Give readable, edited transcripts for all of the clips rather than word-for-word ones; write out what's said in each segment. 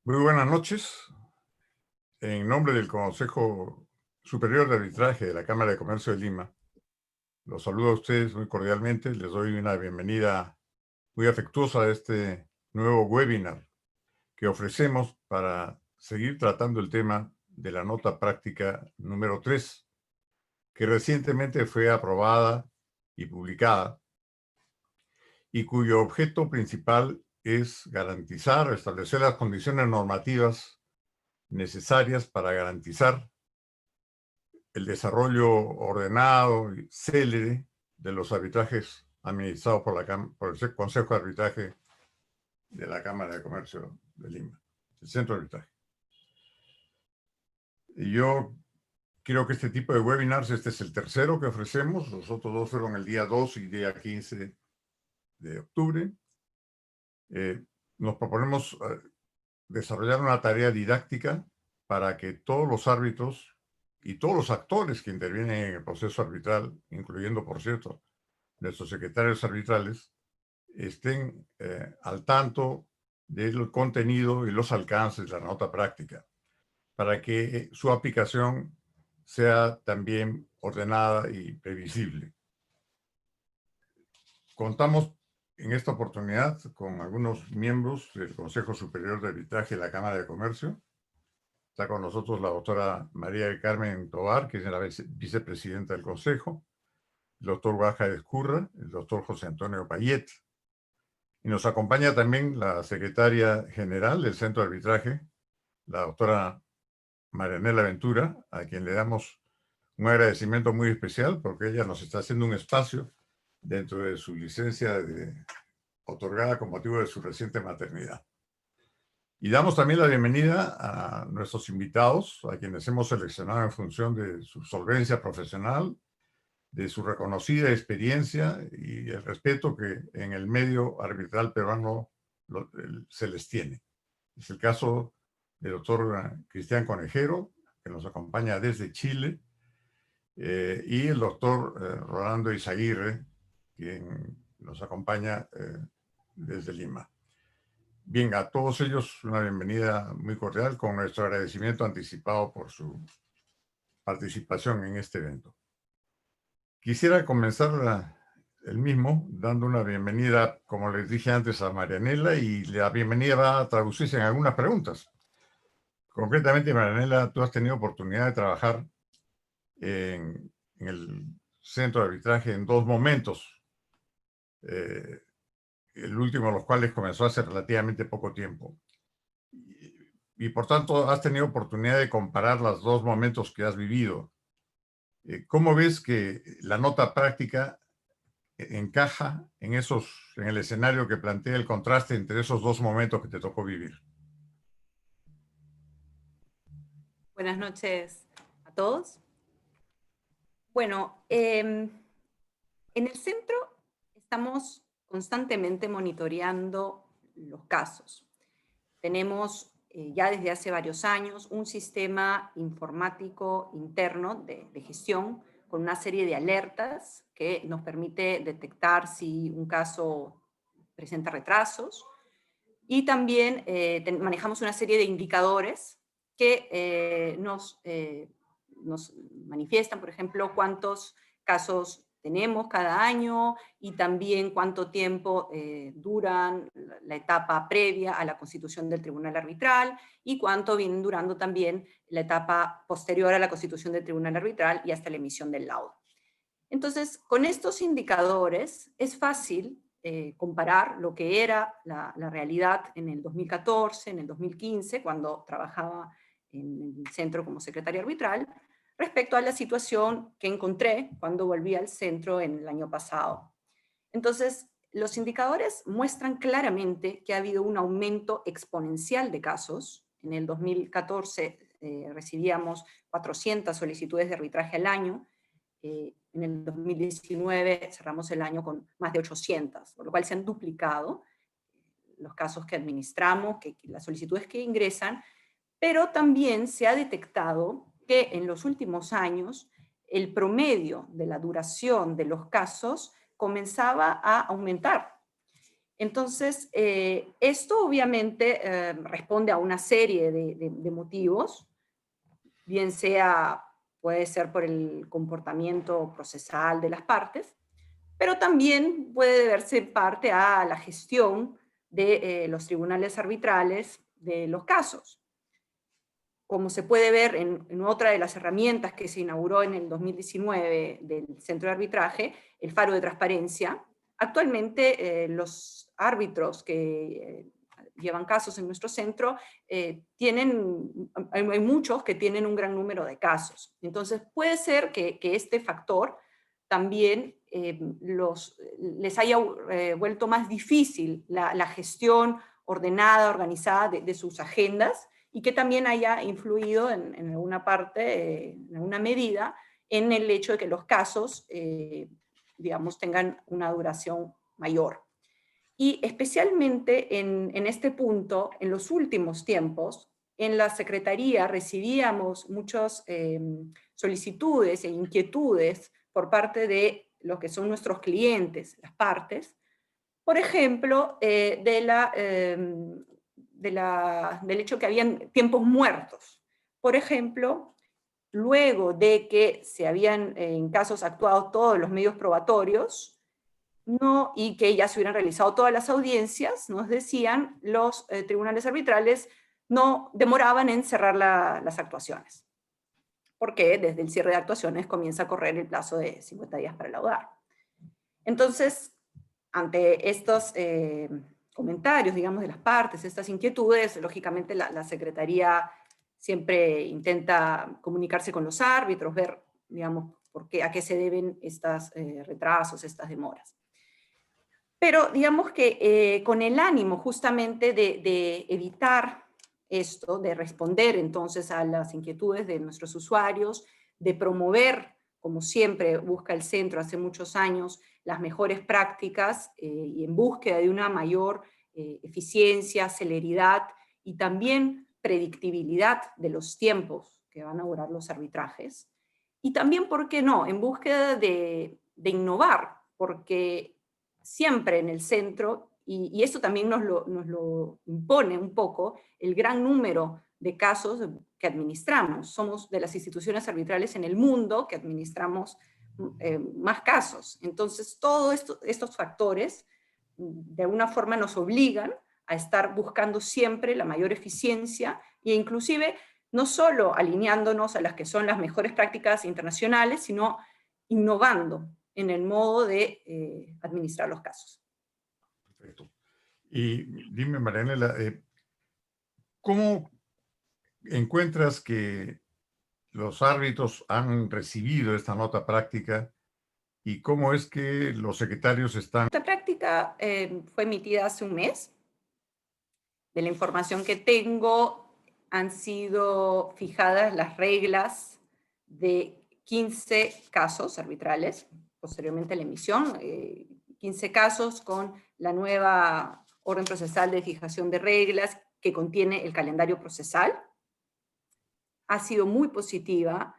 Muy buenas noches. En nombre del Consejo Superior de Arbitraje de la Cámara de Comercio de Lima, los saludo a ustedes muy cordialmente. Les doy una bienvenida muy afectuosa a este nuevo webinar que ofrecemos para seguir tratando el tema de la nota práctica número 3, que recientemente fue aprobada y publicada y cuyo objeto principal es garantizar, establecer las condiciones normativas necesarias para garantizar el desarrollo ordenado y célere de los arbitrajes administrados por el Consejo de Arbitraje de la Cámara de Comercio de Lima, el Centro de Arbitraje. Y yo creo que este tipo de webinars, este es el tercero que ofrecemos. Los otros dos fueron el día 2 y día 15 de octubre. Nos proponemos desarrollar una tarea didáctica para que todos los árbitros y todos los actores que intervienen en el proceso arbitral, incluyendo, por cierto, nuestros secretarios arbitrales, estén al tanto del contenido y los alcances de la nota práctica, para que su aplicación sea también ordenada y previsible. Contamos en esta oportunidad con algunos miembros del Consejo Superior de Arbitraje de la Cámara de Comercio. Está con nosotros la doctora María del Carmen Tovar, que es la vicepresidenta del Consejo, el doctor Baja Escurra, el doctor José Antonio Payet. Y nos acompaña también la secretaria general del Centro de Arbitraje, la doctora Marianela Ventura, a quien le damos un agradecimiento muy especial porque ella nos está haciendo un espacio dentro de su licencia otorgada con motivo de su reciente maternidad. Y damos también la bienvenida a nuestros invitados, a quienes hemos seleccionado en función de su solvencia profesional, de su reconocida experiencia y el respeto que en el medio arbitral peruano se les tiene. Es el caso del doctor Cristian Conejero, que nos acompaña desde Chile, y el doctor Rolando Izaguirre, quien nos acompaña desde Lima. Bien, a todos ellos una bienvenida muy cordial con nuestro agradecimiento anticipado por su participación en este evento. Quisiera comenzar el mismo dando una bienvenida, como les dije antes, a Marianela, y la bienvenida va a traducirse en algunas preguntas. Concretamente, Marianela, tú has tenido oportunidad de trabajar en el centro de arbitraje en dos momentos, el último de los cuales comenzó hace relativamente poco tiempo. Y por tanto, has tenido oportunidad de comparar los dos momentos que has vivido. ¿Cómo ves que la nota práctica encaja en el escenario que plantea el contraste entre esos dos momentos que te tocó vivir? Buenas noches a todos. Bueno, en el centro estamos constantemente monitoreando los casos. Tenemos ya desde hace varios años un sistema informático interno de gestión con una serie de alertas que nos permite detectar si un caso presenta retrasos, y también manejamos una serie de indicadores que nos manifiestan, por ejemplo, cuántos casos tenemos cada año y también cuánto tiempo duran la etapa previa a la constitución del tribunal arbitral y cuánto vienen durando también la etapa posterior a la constitución del tribunal arbitral y hasta la emisión del laudo. Entonces, con estos indicadores es fácil comparar lo que era la realidad en el 2014, en el 2015, cuando trabajaba en el centro como secretaria arbitral, respecto a la situación que encontré cuando volví al centro en el año pasado. Entonces, los indicadores muestran claramente que ha habido un aumento exponencial de casos. En el 2014 recibíamos 400 solicitudes de arbitraje al año. En el 2019 cerramos el año con más de 800, por lo cual se han duplicado los casos que administramos, las solicitudes que ingresan, pero también se ha detectado que en los últimos años el promedio de la duración de los casos comenzaba a aumentar. Entonces, esto obviamente responde a una serie de motivos, bien sea, puede ser por el comportamiento procesal de las partes, pero también puede deberse en parte a la gestión de los tribunales arbitrales de los casos. Como se puede ver en otra de las herramientas que se inauguró en el 2019 del Centro de Arbitraje, el Faro de Transparencia, actualmente los árbitros que llevan casos en nuestro centro hay muchos que tienen un gran número de casos. Entonces puede ser que este factor también les haya vuelto más difícil la gestión ordenada, organizada de sus agendas, y que también haya influido en alguna parte, en alguna medida, en el hecho de que los casos, digamos, tengan una duración mayor. Y especialmente en este punto, en los últimos tiempos, en la Secretaría recibíamos muchas solicitudes e inquietudes por parte de los que son nuestros clientes, las partes, por ejemplo, del hecho que habían tiempos muertos. Por ejemplo, luego de que se habían en casos actuado todos los medios probatorios, y que ya se hubieran realizado todas las audiencias, nos decían los tribunales arbitrales no demoraban en cerrar las actuaciones, porque desde el cierre de actuaciones comienza a correr el plazo de 50 días para laudar. Entonces, ante estos comentarios, digamos, de las partes, estas inquietudes, lógicamente la Secretaría siempre intenta comunicarse con los árbitros, ver, digamos, a qué se deben estos retrasos, estas demoras. Pero digamos que con el ánimo justamente de evitar esto, de responder entonces a las inquietudes de nuestros usuarios, de promover, como siempre busca el centro hace muchos años, las mejores prácticas y en búsqueda de una mayor eficiencia, celeridad y también predictibilidad de los tiempos que van a durar los arbitrajes. Y también, ¿por qué no?, en búsqueda de innovar, porque siempre en el centro, y esto también nos lo impone un poco, el gran número de casos que administramos. Somos de las instituciones arbitrales en el mundo que administramos más casos. Entonces, todos estos factores de alguna forma nos obligan a estar buscando siempre la mayor eficiencia e inclusive no solo alineándonos a las que son las mejores prácticas internacionales, sino innovando en el modo de administrar los casos. Perfecto. Y dime, Marianela, ¿cómo encuentras que los árbitros han recibido esta nota práctica y cómo es que los secretarios están? Esta práctica fue emitida hace un mes. De la información que tengo, han sido fijadas las reglas de 15 casos arbitrales, posteriormente a la emisión, 15 casos con la nueva orden procesal de fijación de reglas que contiene el calendario procesal. Ha sido muy positiva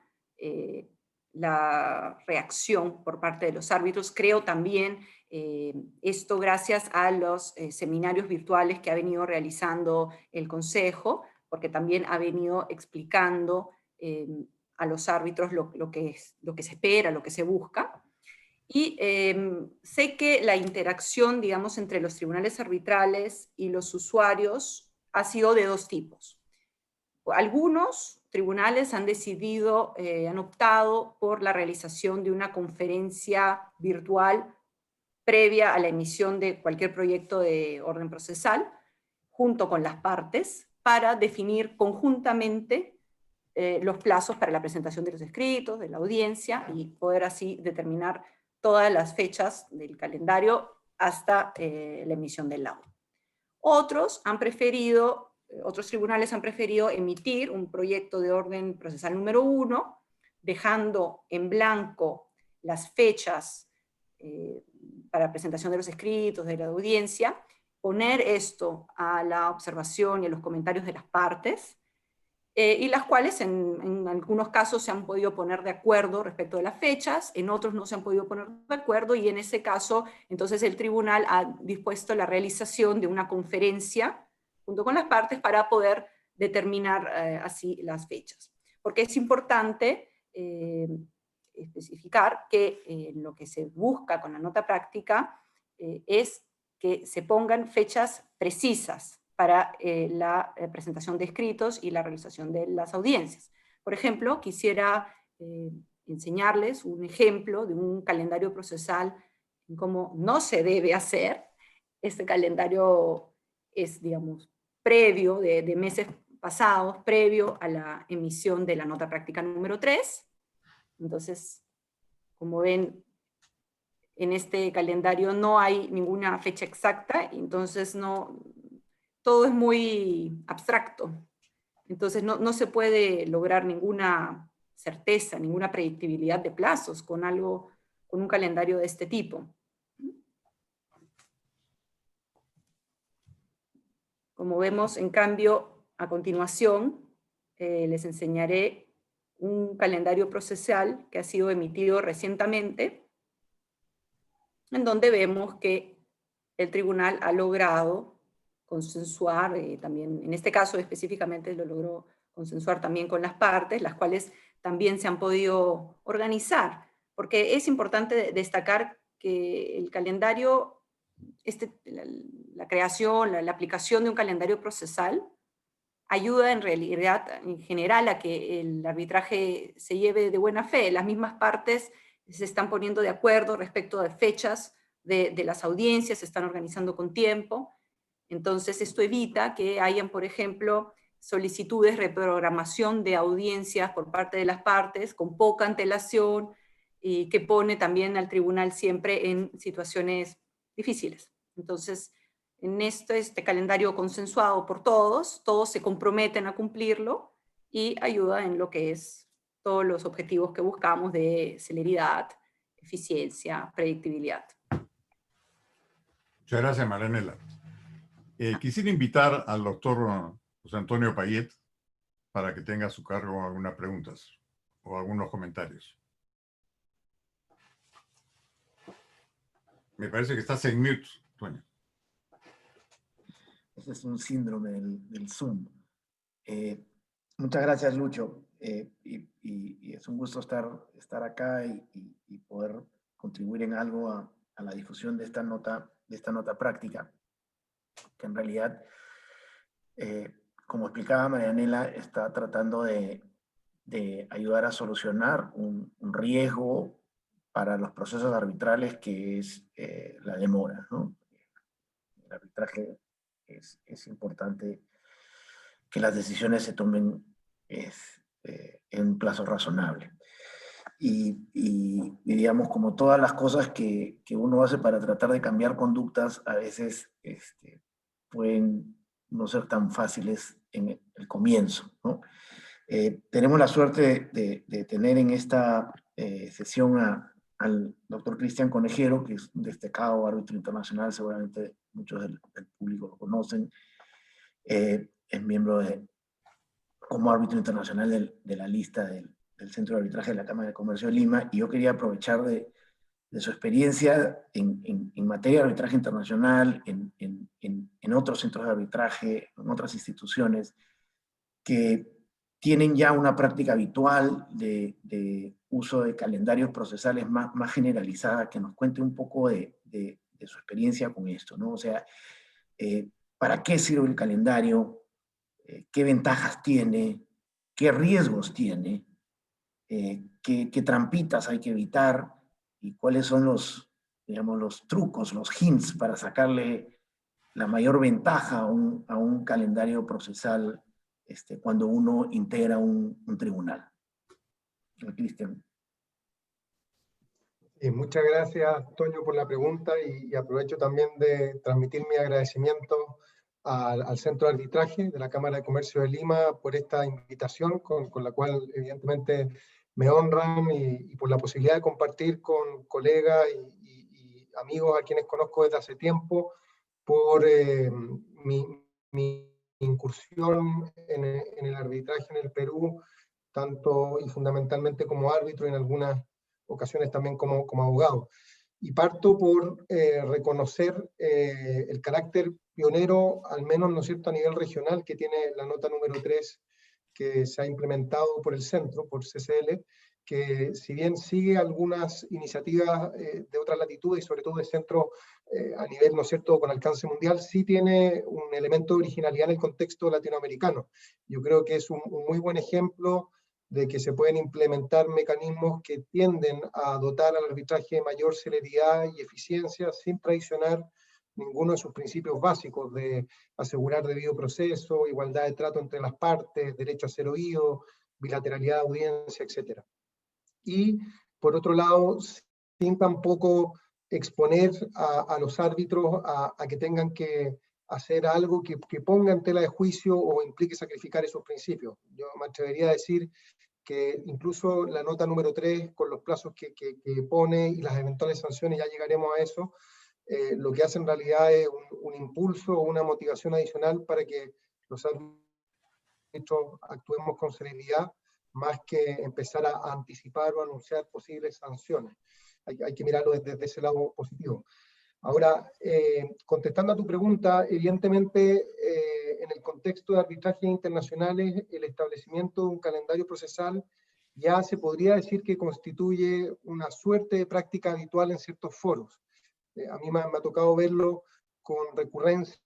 la reacción por parte de los árbitros. Creo también esto gracias a los seminarios virtuales que ha venido realizando el Consejo, porque también ha venido explicando a los árbitros lo que se espera, lo que se busca. Y sé que la interacción, digamos, entre los tribunales arbitrales y los usuarios ha sido de dos tipos. Algunos tribunales han decidido, han optado por la realización de una conferencia virtual previa a la emisión de cualquier proyecto de orden procesal, junto con las partes, para definir conjuntamente los plazos para la presentación de los escritos, de la audiencia, y poder así determinar todas las fechas del calendario hasta la emisión del laudo. Otros tribunales han preferido emitir un proyecto de orden procesal número 1, dejando en blanco las fechas para presentación de los escritos, de la audiencia, poner esto a la observación y a los comentarios de las partes, y las cuales en algunos casos se han podido poner de acuerdo respecto de las fechas, en otros no se han podido poner de acuerdo, y en ese caso, entonces el tribunal ha dispuesto la realización de una conferencia junto con las partes para poder determinar así las fechas. Porque es importante especificar que lo que se busca con la nota práctica es que se pongan fechas precisas para la presentación de escritos y la realización de las audiencias. Por ejemplo, quisiera enseñarles un ejemplo de un calendario procesal en cómo no se debe hacer. Este calendario es, digamos, previo, de meses pasados, previo a la emisión de la nota práctica número 3. Entonces, como ven, en este calendario no hay ninguna fecha exacta, entonces todo es muy abstracto. Entonces no se puede lograr ninguna certeza, ninguna predictibilidad de plazos con un calendario de este tipo. Como vemos, en cambio, a continuación, les enseñaré un calendario procesal que ha sido emitido recientemente, en donde vemos que el tribunal ha logrado consensuar, también, en este caso específicamente lo logró consensuar también con las partes, las cuales también se han podido organizar, porque es importante destacar que el calendario, la creación, la aplicación de un calendario procesal, ayuda en realidad, en general, a que el arbitraje se lleve de buena fe. Las mismas partes se están poniendo de acuerdo respecto de fechas de las audiencias, se están organizando con tiempo. Entonces, esto evita que hayan, por ejemplo, solicitudes de reprogramación de audiencias por parte de las partes con poca antelación, y que pone también al tribunal siempre en situaciones difíciles. Entonces, en este calendario consensuado por todos se comprometen a cumplirlo y ayuda en lo que es todos los objetivos que buscamos de celeridad, eficiencia, predictibilidad. Muchas gracias, Marianela. Quisiera invitar al doctor José Antonio Payet para que tenga a su cargo algunas preguntas o algunos comentarios. Me parece que estás en mute, Toño. Ese es un síndrome del Zoom. Muchas gracias, Lucho. Y es un gusto estar acá y poder contribuir en algo a la difusión de esta nota práctica, que en realidad, como explicaba Marianela, está tratando de ayudar a solucionar un riesgo para los procesos arbitrales, que es la demora, ¿no? El arbitraje es importante que las decisiones se tomen en un plazo razonable. Y digamos, como todas las cosas que uno hace para tratar de cambiar conductas, a veces pueden no ser tan fáciles en el comienzo, ¿no? Tenemos la suerte de tener en esta sesión al doctor Cristian Conejero, que es un destacado árbitro internacional, seguramente muchos del público lo conocen. Es miembro como árbitro internacional de la lista del Centro de Arbitraje de la Cámara de Comercio de Lima, y yo quería aprovechar de su experiencia en materia de arbitraje internacional, en otros centros de arbitraje, en otras instituciones, que tienen ya una práctica habitual de uso de calendarios procesales más generalizada, que nos cuente un poco de su experiencia con esto, ¿no? O sea, ¿para qué sirve el calendario? ¿Qué ventajas tiene? ¿Qué riesgos tiene? ¿Qué trampitas hay que evitar? ¿Y cuáles son digamos, los trucos, los hints para sacarle la mayor ventaja a un calendario procesal cuando uno integra un tribunal? Cristian. Muchas gracias, Toño, por la pregunta, y aprovecho también de transmitir mi agradecimiento al Centro de Arbitraje de la Cámara de Comercio de Lima por esta invitación, con la cual evidentemente me honran, y por la posibilidad de compartir con colegas y amigos a quienes conozco desde hace tiempo por mi incursión en el arbitraje en el Perú, tanto y fundamentalmente como árbitro, en algunas ocasiones también como abogado. Y parto por reconocer el carácter pionero, al menos, ¿no es cierto?, a nivel regional, que tiene la nota número 3, que se ha implementado por el centro, por CCL, que si bien sigue algunas iniciativas de otras latitudes y sobre todo de centro a nivel, ¿no es cierto?, con alcance mundial, sí tiene un elemento de originalidad en el contexto latinoamericano. Yo creo que es un muy buen ejemplo de que se pueden implementar mecanismos que tienden a dotar al arbitraje de mayor celeridad y eficiencia sin traicionar ninguno de sus principios básicos de asegurar debido proceso, igualdad de trato entre las partes, derecho a ser oído, bilateralidad de audiencia, etc. Y, por otro lado, sin tampoco exponer a los árbitros a que tengan que hacer algo que ponga en tela de juicio o implique sacrificar esos principios. Yo me atrevería a decir que incluso la nota número 3, con los plazos que pone y las eventuales sanciones, ya llegaremos a eso, lo que hace en realidad es un impulso o una motivación adicional para que los árbitros actuemos con celeridad, más que empezar a anticipar o anunciar posibles sanciones. Hay que mirarlo desde ese lado positivo. Ahora, contestando a tu pregunta, evidentemente, en el contexto de arbitrajes internacionales, el establecimiento de un calendario procesal ya se podría decir que constituye una suerte de práctica habitual en ciertos foros. A mí me ha tocado verlo con recurrencia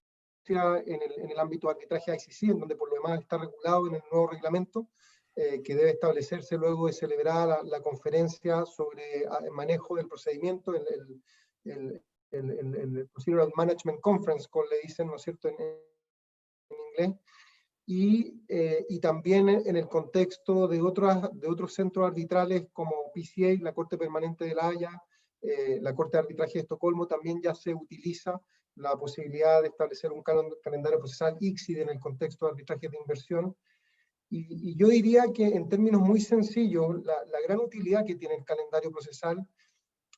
en el ámbito de arbitraje ICC, en donde por lo demás está regulado en el nuevo reglamento, que debe establecerse luego de celebrar la conferencia sobre el manejo del procedimiento, el Procedural Management Conference, como le dicen, ¿no es cierto?, en inglés, y también en el contexto de otros centros arbitrales como PCA, la Corte Permanente de La Haya, la Corte de Arbitraje de Estocolmo, también ya se utiliza la posibilidad de establecer un calendario procesal ICSID en el contexto de arbitraje de inversión. Y yo diría que en términos muy sencillos, la gran utilidad que tiene el calendario procesal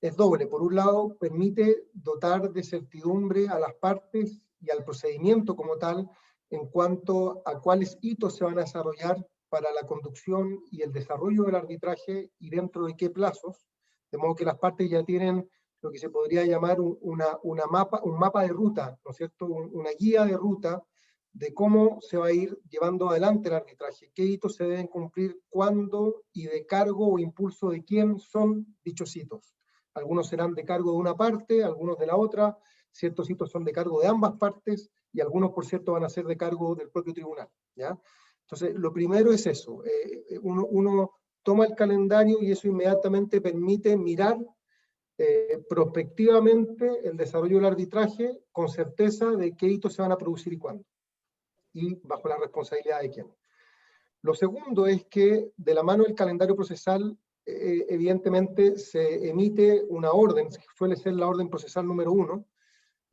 es doble. Por un lado, permite dotar de certidumbre a las partes y al procedimiento como tal en cuanto a cuáles hitos se van a desarrollar para la conducción y el desarrollo del arbitraje y dentro de qué plazos, de modo que las partes ya tienen lo que se podría llamar un mapa de ruta, ¿no es cierto?, una guía de ruta de cómo se va a ir llevando adelante el arbitraje, qué hitos se deben cumplir, cuándo y de cargo o impulso de quién son dichos hitos. Algunos serán de cargo de una parte, algunos de la otra, ciertos hitos son de cargo de ambas partes, y algunos, por cierto, van a ser de cargo del propio tribunal, ¿ya? Entonces, lo primero es eso, uno toma el calendario y eso inmediatamente permite mirar prospectivamente el desarrollo del arbitraje con certeza de qué hitos se van a producir y cuándo, y bajo la responsabilidad de quién. Lo segundo es que, de la mano del calendario procesal, evidentemente se emite una orden, que suele ser la orden procesal número 1,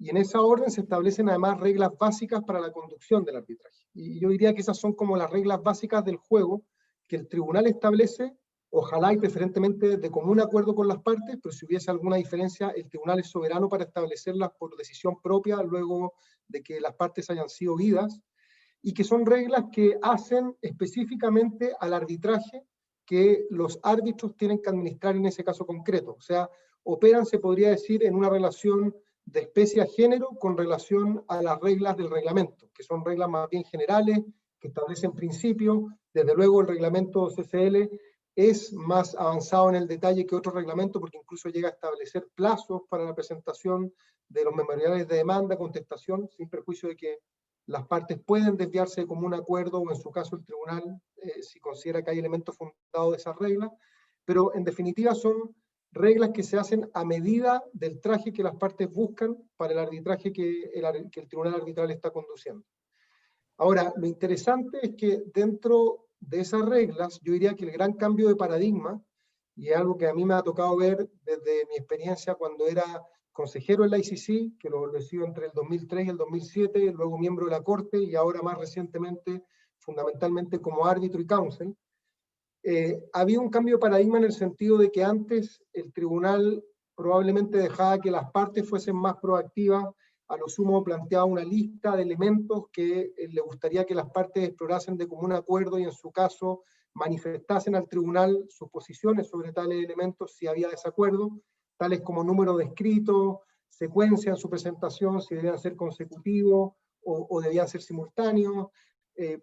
y en esa orden se establecen además reglas básicas para la conducción del arbitraje. Y yo diría que esas son como las reglas básicas del juego que el tribunal establece, ojalá y preferentemente de común acuerdo con las partes, pero si hubiese alguna diferencia, el tribunal es soberano para establecerlas por decisión propia luego de que las partes hayan sido oídas, y que son reglas que hacen específicamente al arbitraje que los árbitros tienen que administrar en ese caso concreto. O sea, operan, se podría decir, en una relación de especie a género con relación a las reglas del reglamento, que son reglas más bien generales, que establecen principios. Desde luego el reglamento CCL es más avanzado en el detalle que otro reglamento, porque incluso llega a establecer plazos para la presentación de los memoriales de demanda, contestación, sin perjuicio de que las partes pueden desviarse de común acuerdo, o en su caso el tribunal, si considera que hay elementos fundados de esas reglas, pero en definitiva son reglas que se hacen a medida del traje que las partes buscan para el arbitraje que el tribunal arbitral está conduciendo. Ahora, lo interesante es que dentro de esas reglas, yo diría que el gran cambio de paradigma, y es algo que a mí me ha tocado ver desde mi experiencia cuando era consejero en la ICC, que lo he sido entre el 2003 y el 2007, luego miembro de la Corte, y ahora más recientemente, fundamentalmente como árbitro y counsel, había un cambio de paradigma en el sentido de que antes el tribunal probablemente dejaba que las partes fuesen más proactivas a lo sumo planteaba una lista de elementos que le gustaría que las partes explorasen de común acuerdo y en su caso manifestasen al tribunal sus posiciones sobre tales elementos si había desacuerdo, tales como número de escritos, secuencia en su presentación, si debían ser consecutivos o debían ser simultáneos,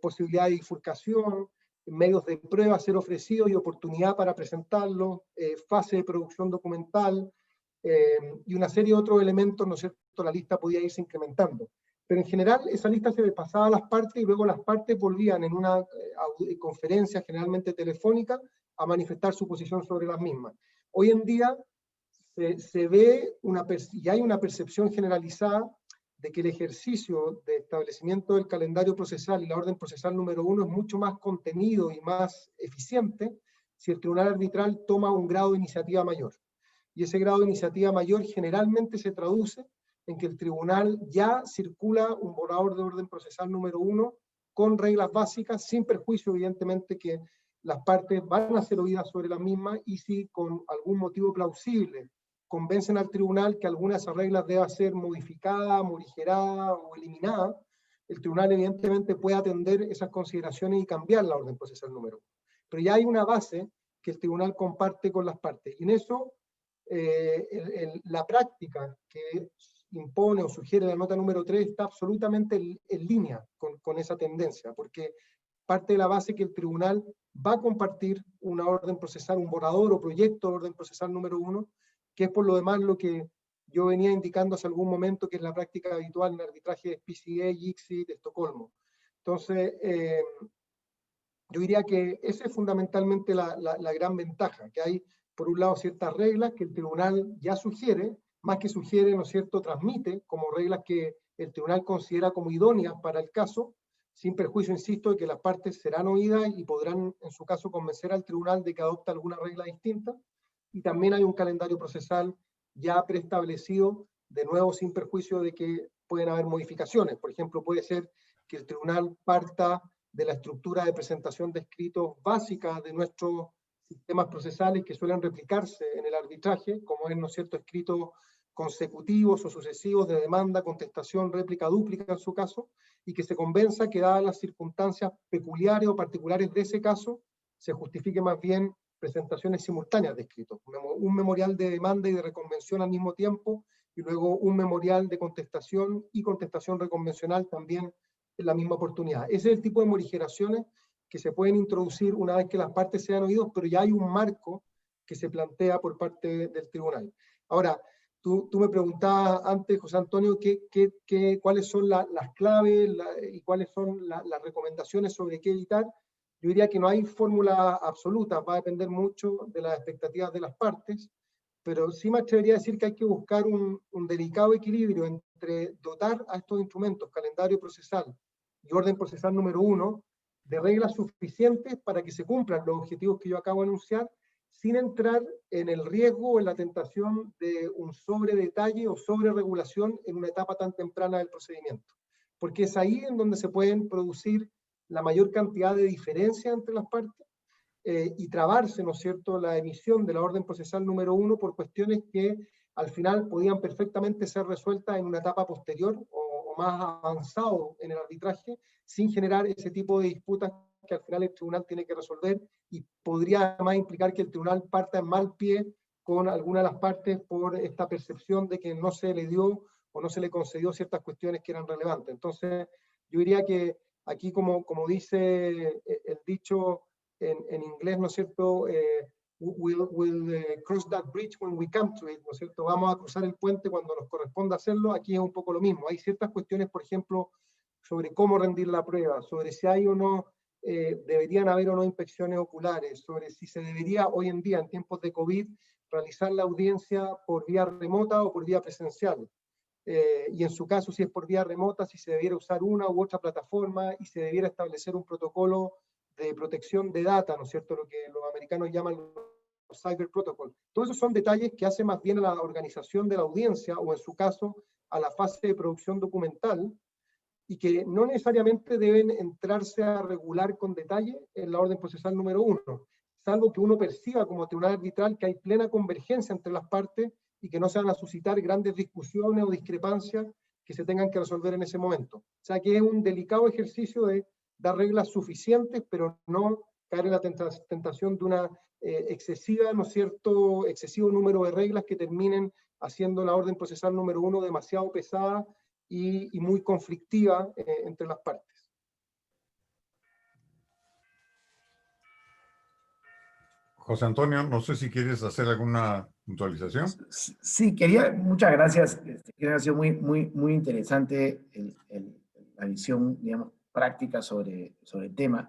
posibilidad de bifurcación, medios de prueba a ser ofrecidos y oportunidad para presentarlos, fase de producción documental, y una serie de otros elementos, ¿no es cierto?, la lista podía irse incrementando. Pero en general esa lista se pasaba a las partes y luego las partes volvían en una conferencia generalmente telefónica a manifestar su posición sobre las mismas. Hoy en día se ve y hay una percepción generalizada de que el ejercicio de establecimiento del calendario procesal y la orden procesal número 1 es mucho más contenido y más eficiente si el tribunal arbitral toma un grado de iniciativa mayor. Y ese grado de iniciativa mayor generalmente se traduce en que el tribunal ya circula un borrador de orden procesal número 1 con reglas básicas, sin perjuicio evidentemente que las partes van a ser oídas sobre las mismas y si con algún motivo plausible convencen al tribunal que alguna de esas reglas deba ser modificada, morigerada o eliminada, el tribunal evidentemente puede atender esas consideraciones y cambiar la orden procesal número 1. Pero ya hay una base que el tribunal comparte con las partes. Y en eso, la práctica que impone o sugiere la nota número 3 está absolutamente en línea con esa tendencia, porque parte de la base que el tribunal va a compartir una orden procesal, un borrador o proyecto de orden procesal número 1, que es por lo demás lo que yo venía indicando hace algún momento, que es la práctica habitual en arbitraje de PCA, ICSI, de Estocolmo. Entonces, yo diría que esa es fundamentalmente la gran ventaja, que hay, por un lado, ciertas reglas que el tribunal ya sugiere, más que sugiere, ¿no es cierto?, transmite como reglas que el tribunal considera como idóneas para el caso, sin perjuicio, insisto, de que las partes serán oídas y podrán, en su caso, convencer al tribunal de que adopte alguna regla distinta. Y también hay un calendario procesal ya preestablecido, de nuevo sin perjuicio de que pueden haber modificaciones. Por ejemplo, puede ser que el tribunal parta de la estructura de presentación de escritos básica de nuestros sistemas procesales que suelen replicarse en el arbitraje, como es, ¿no es cierto?, escritos consecutivos o sucesivos de demanda, contestación, réplica, dúplica en su caso, y que se convenza que dadas las circunstancias peculiares o particulares de ese caso, se justifique más bien presentaciones simultáneas de escritos, un memorial de demanda y de reconvención al mismo tiempo, y luego un memorial de contestación y contestación reconvencional también en la misma oportunidad. Ese es el tipo de morigeraciones que se pueden introducir una vez que las partes sean oídos, pero ya hay un marco que se plantea por parte del tribunal. Ahora, tú me preguntabas antes, José Antonio, cuáles son las claves y cuáles son las recomendaciones sobre qué evitar. Yo diría que no hay fórmula absoluta, va a depender mucho de las expectativas de las partes, pero sí me atrevería a decir que hay que buscar un delicado equilibrio entre dotar a estos instrumentos, calendario procesal y orden procesal número 1, de reglas suficientes para que se cumplan los objetivos que yo acabo de anunciar, sin entrar en el riesgo o en la tentación de un sobredetalle o sobreregulación en una etapa tan temprana del procedimiento. Porque es ahí en donde se pueden producir la mayor cantidad de diferencias entre las partes y trabarse, ¿no es cierto?, la emisión de la orden procesal número 1 por cuestiones que al final podían perfectamente ser resueltas en una etapa posterior o más avanzado en el arbitraje, sin generar ese tipo de disputas que al final el tribunal tiene que resolver y podría además implicar que el tribunal parta en mal pie con alguna de las partes por esta percepción de que no se le dio o no se le concedió ciertas cuestiones que eran relevantes. Entonces, yo diría que aquí, como dice el dicho en inglés, ¿no es cierto?, we'll cross that bridge when we come to it, ¿no es cierto? Vamos a cruzar el puente cuando nos corresponda hacerlo. Aquí es un poco lo mismo. Hay ciertas cuestiones, por ejemplo, sobre cómo rendir la prueba, sobre si hay o no, deberían haber o no inspecciones oculares, sobre si se debería hoy en día, en tiempos de COVID, realizar la audiencia por vía remota o por vía presencial. Y en su caso, si es por vía remota, si se debiera usar una u otra plataforma y se debiera establecer un protocolo de protección de data, ¿no es cierto?, lo que los americanos llaman los cyber protocol. Todos esos son detalles que hace más bien a la organización de la audiencia, o en su caso, a la fase de producción documental, y que no necesariamente deben entrarse a regular con detalle en la orden procesal número 1, salvo que uno perciba como tribunal arbitral que hay plena convergencia entre las partes y que no se van a suscitar grandes discusiones o discrepancias que se tengan que resolver en ese momento. O sea que es un delicado ejercicio de dar reglas suficientes, pero no caer en la tentación de una excesiva, ¿no es cierto?, excesivo número de reglas que terminen haciendo la orden procesal número 1 demasiado pesada y muy conflictiva entre las partes. José Antonio, no sé si quieres hacer alguna puntualización. Sí, muchas gracias. Creo que ha sido muy interesante la visión, digamos, práctica sobre el tema.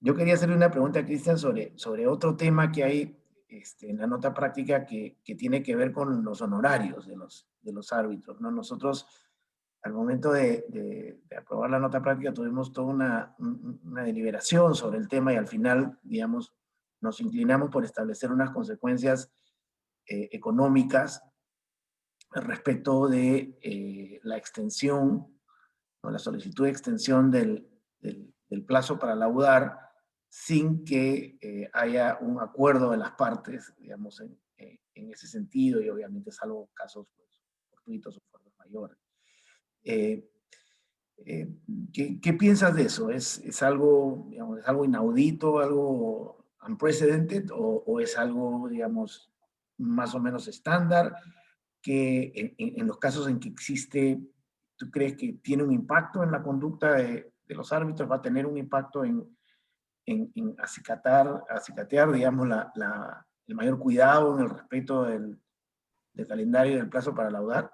Yo quería hacerle una pregunta a Cristian sobre otro tema que hay en la nota práctica que tiene que ver con los honorarios de los árbitros, ¿no? Nosotros, al momento de aprobar la nota práctica, tuvimos toda una deliberación sobre el tema y al final, digamos, nos inclinamos por establecer unas consecuencias económicas respecto de la extensión, o la solicitud de extensión del plazo para laudar sin que haya un acuerdo de las partes, digamos, en ese sentido, y obviamente salvo casos pues, fortuitos o fuerzas mayores. ¿Qué piensas de eso? ¿Es algo, digamos, es algo inaudito, algo unprecedented, o es algo, digamos, más o menos estándar, que en los casos en que existe, tú crees que tiene un impacto en la conducta de los árbitros, va a tener un impacto en acicatear, digamos, el mayor cuidado en el respeto del calendario y del plazo para laudar?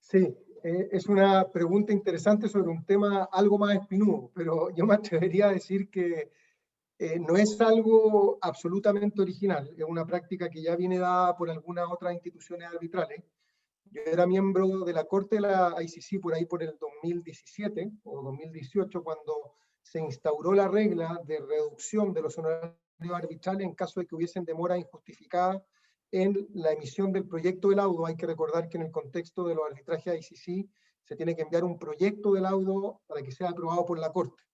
Sí, es una pregunta interesante sobre un tema algo más espinudo, pero yo me atrevería a decir que no es algo absolutamente original, es una práctica que ya viene dada por algunas otras instituciones arbitrales. Yo era miembro de la Corte de la ICC por ahí por el 2017 o 2018, cuando se instauró la regla de reducción de los honorarios arbitrales en caso de que hubiesen demora injustificada en la emisión del proyecto de laudo. Hay que recordar que en el contexto de los arbitrajes ICC se tiene que enviar un proyecto de laudo para que sea aprobado por la Corte.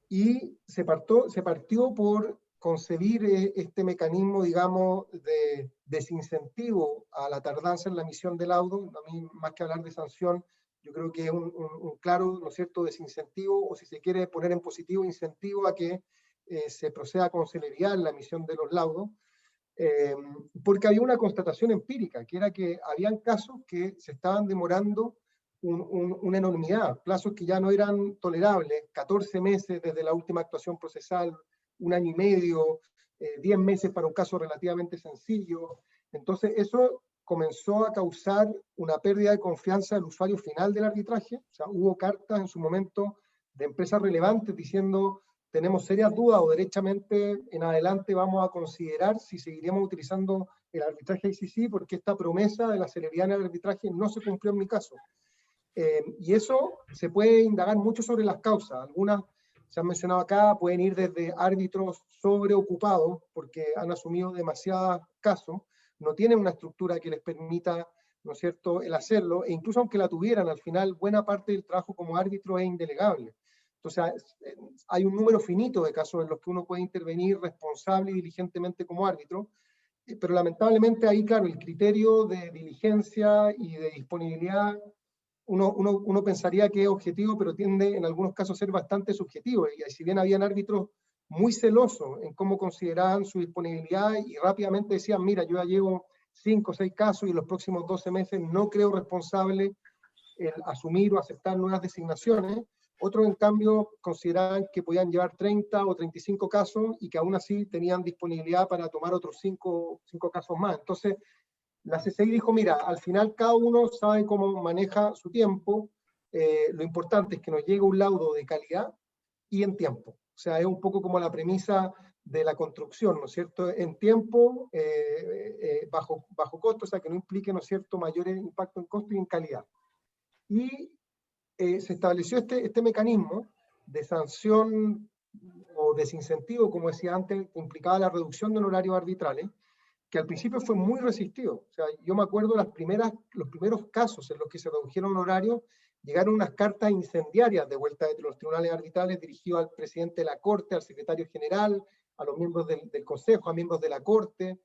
Y se partió por concebir este mecanismo, digamos, de desincentivo a la tardanza en la emisión del laudo. A mí, más que hablar de sanción, yo creo que es un claro, ¿no es cierto?, desincentivo, o si se quiere poner en positivo, incentivo a que se proceda con celeridad en la emisión de los laudos, porque había una constatación empírica, que era que habían casos que se estaban demorando una enormidad, plazos que ya no eran tolerables, 14 meses desde la última actuación procesal, 1 año y medio, 10 meses para un caso relativamente sencillo. Entonces eso comenzó a causar una pérdida de confianza del usuario final del arbitraje. O sea, hubo cartas en su momento de empresas relevantes diciendo: tenemos serias dudas o derechamente en adelante vamos a considerar si seguiremos utilizando el arbitraje ICC, porque esta promesa de la celeridad en el arbitraje no se cumplió en mi caso. Y eso se puede indagar mucho sobre las causas. Algunas se han mencionado acá, pueden ir desde árbitros sobreocupados porque han asumido demasiados casos, no tienen una estructura que les permita, ¿no es cierto?, el hacerlo, e incluso aunque la tuvieran, al final buena parte del trabajo como árbitro es indelegable. Entonces hay un número finito de casos en los que uno puede intervenir responsable y diligentemente como árbitro, pero lamentablemente ahí, claro, el criterio de diligencia y de disponibilidad uno pensaría que es objetivo, pero tiende en algunos casos a ser bastante subjetivo. Y si bien habían árbitros muy celosos en cómo consideraban su disponibilidad y rápidamente decían: mira, yo ya llevo 5 o 6 casos y en los próximos 12 meses no creo responsable el asumir o aceptar nuevas designaciones. Otros, en cambio, consideraban que podían llevar 30 o 35 casos y que aún así tenían disponibilidad para tomar otros 5 casos más. Entonces, la CCI dijo: mira, al final cada uno sabe cómo maneja su tiempo, lo importante es que nos llegue un laudo de calidad y en tiempo. O sea, es un poco como la premisa de la construcción, ¿no es cierto? En tiempo, bajo costo, o sea, que no implique, ¿no es cierto?, mayores impactos en costo y en calidad. Y se estableció este mecanismo de sanción o desincentivo, como decía antes, que implicaba la reducción de honorarios arbitrales, que al principio fue muy resistido. O sea, yo me acuerdo los primeros casos en los que se redujeron honorarios, llegaron unas cartas incendiarias de vuelta de los tribunales arbitrales dirigidas al presidente de la Corte, al secretario general, a los miembros del Consejo, a miembros de la Corte,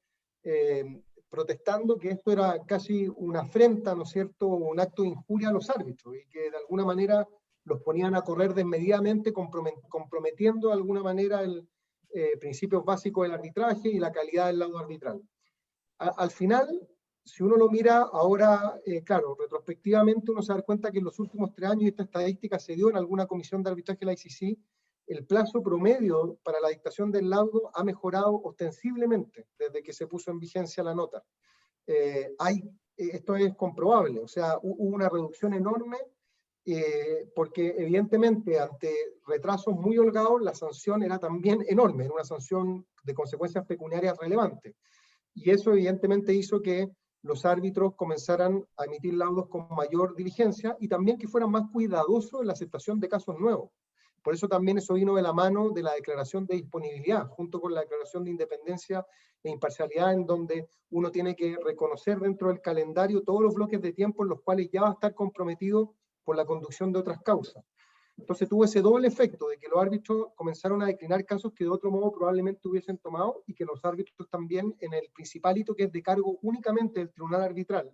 protestando que esto era casi una afrenta, ¿no es cierto?, un acto de injuria a los árbitros, y que de alguna manera los ponían a correr desmedidamente, comprometiendo de alguna manera el principios básicos del arbitraje y la calidad del laudo arbitral. Al final, si uno lo mira ahora, claro, retrospectivamente uno se da cuenta que en los últimos 3 años, y esta estadística se dio en alguna comisión de arbitraje de la ICC, el plazo promedio para la dictación del laudo ha mejorado ostensiblemente desde que se puso en vigencia la nota. Esto es comprobable, o sea, hubo una reducción enorme, porque evidentemente ante retrasos muy holgados la sanción era también enorme, era una sanción de consecuencias pecuniarias relevantes. Y eso evidentemente hizo que los árbitros comenzaran a emitir laudos con mayor diligencia y también que fueran más cuidadosos en la aceptación de casos nuevos. Por eso también eso vino de la mano de la declaración de disponibilidad, junto con la declaración de independencia e imparcialidad, en donde uno tiene que reconocer dentro del calendario todos los bloques de tiempo en los cuales ya va a estar comprometido por la conducción de otras causas. Entonces tuvo ese doble efecto de que los árbitros comenzaron a declinar casos que de otro modo probablemente hubiesen tomado, y que los árbitros también en el principal hito, que es de cargo únicamente del tribunal arbitral,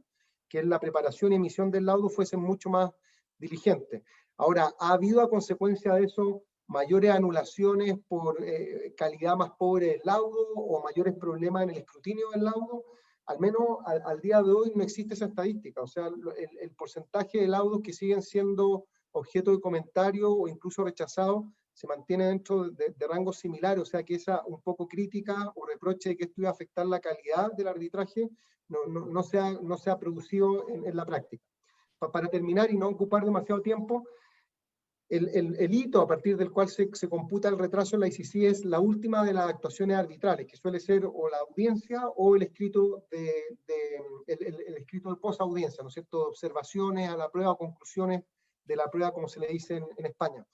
que es la preparación y emisión del laudo, fuesen mucho más diligentes. Ahora, ¿ha habido a consecuencia de eso mayores anulaciones por calidad más pobre del laudo o mayores problemas en el escrutinio del laudo? Al menos al día de hoy no existe esa estadística. O sea, el porcentaje de laudos que siguen siendo objeto de comentario o incluso rechazado se mantiene dentro de rangos similares, o sea que esa un poco crítica o reproche de que esto iba a afectar la calidad del arbitraje no se ha producido en la práctica. Para terminar y no ocupar demasiado tiempo, el hito a partir del cual se computa el retraso en la ICC es la última de las actuaciones arbitrales, que suele ser o la audiencia o el escrito el escrito de posaudiencia, ¿no es cierto?, observaciones a la prueba o conclusiones de la prueba, como se le dice en España.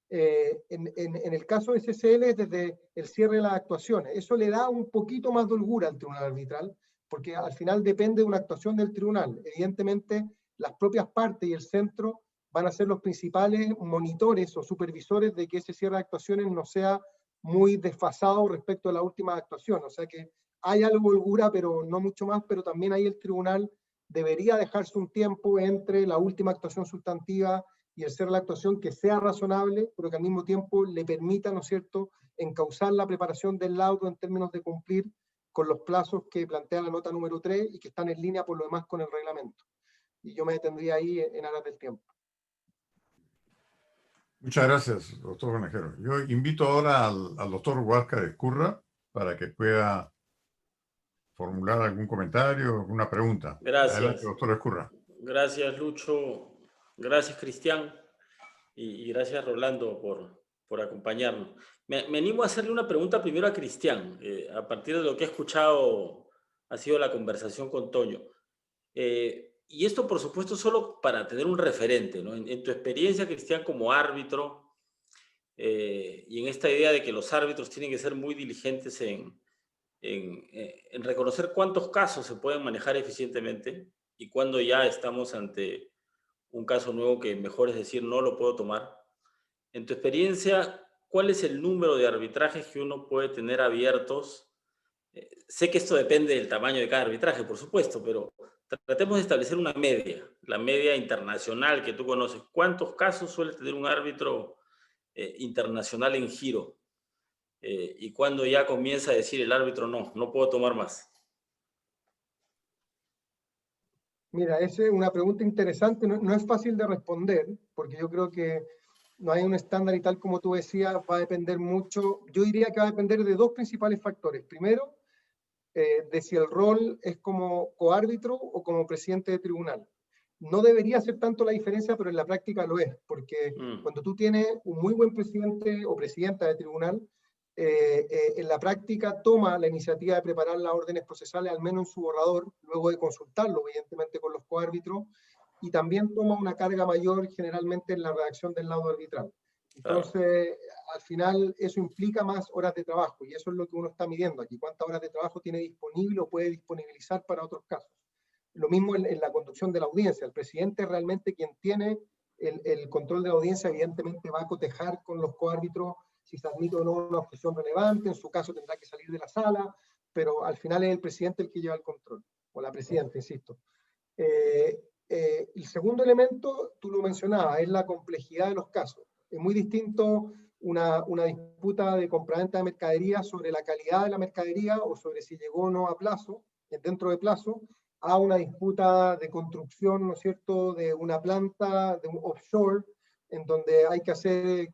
En el caso de SSL es desde el cierre de las actuaciones. Eso le da un poquito más de holgura al tribunal arbitral, porque al final depende de una actuación del tribunal. Evidentemente, las propias partes y el centro van a ser los principales monitores o supervisores de que ese cierre de actuaciones no sea muy desfasado respecto a la última actuación. O sea que hay algo de holgura, pero no mucho más, pero también ahí el tribunal debería dejarse un tiempo entre la última actuación sustantiva y el cierre de la actuación que sea razonable, pero que al mismo tiempo le permita, ¿no es cierto?, encauzar la preparación del laudo en términos de cumplir con los plazos que plantea la nota número 3 y que están en línea por lo demás con el reglamento. Y yo me detendría ahí en aras del tiempo. Muchas gracias, doctor Conejero. Yo invito ahora al doctor Huasca de Ezcurra para que pueda formular algún comentario, alguna pregunta. Gracias. Adelante, doctor Ezcurra. Gracias, Lucho. Gracias, Cristian. Y gracias, Rolando, por acompañarnos. Me animo a hacerle una pregunta primero a Cristian. A partir de lo que he escuchado, ha sido la conversación con Toño. Y esto, por supuesto, solo para tener un referente, ¿no? En tu experiencia, Cristian, como árbitro, y en esta idea de que los árbitros tienen que ser muy diligentes en reconocer cuántos casos se pueden manejar eficientemente y cuándo ya estamos ante un caso nuevo que mejor es decir no lo puedo tomar. En tu experiencia, ¿cuál es el número de arbitrajes que uno puede tener abiertos? Sé que esto depende del tamaño de cada arbitraje, por supuesto, pero tratemos de establecer una media, la media internacional que tú conoces. ¿Cuántos casos suele tener un árbitro internacional en giro? Y cuando ya comienza a decir el árbitro, no puedo tomar más. Mira, esa es una pregunta interesante, no es fácil de responder, porque yo creo que no hay un estándar y tal como tú decías, va a depender mucho, yo diría que va a depender de dos principales factores. Primero, de si el rol es como coárbitro o como presidente de tribunal. No debería ser tanto la diferencia, pero en la práctica lo es, porque cuando tú tienes un muy buen presidente o presidenta de tribunal, en la práctica toma la iniciativa de preparar las órdenes procesales, al menos en su borrador, luego de consultarlo, evidentemente, con los coárbitros, y también toma una carga mayor generalmente en la redacción del laudo arbitral. Entonces, al final, eso implica más horas de trabajo, y eso es lo que uno está midiendo aquí, cuántas horas de trabajo tiene disponible o puede disponibilizar para otros casos. Lo mismo en la conducción de la audiencia. El presidente es realmente quien tiene el control de la audiencia, evidentemente va a cotejar con los coárbitros si se admite o no una objeción relevante, en su caso tendrá que salir de la sala, pero al final es el presidente el que lleva el control, o la presidenta, insisto. El segundo elemento, tú lo mencionabas, es la complejidad de los casos. Es muy distinto una disputa de compraventa de mercadería sobre la calidad de la mercadería o sobre si llegó o no a plazo, dentro de plazo, a una disputa de construcción, ¿no es cierto?, de una planta, de un offshore, en donde hay que hacer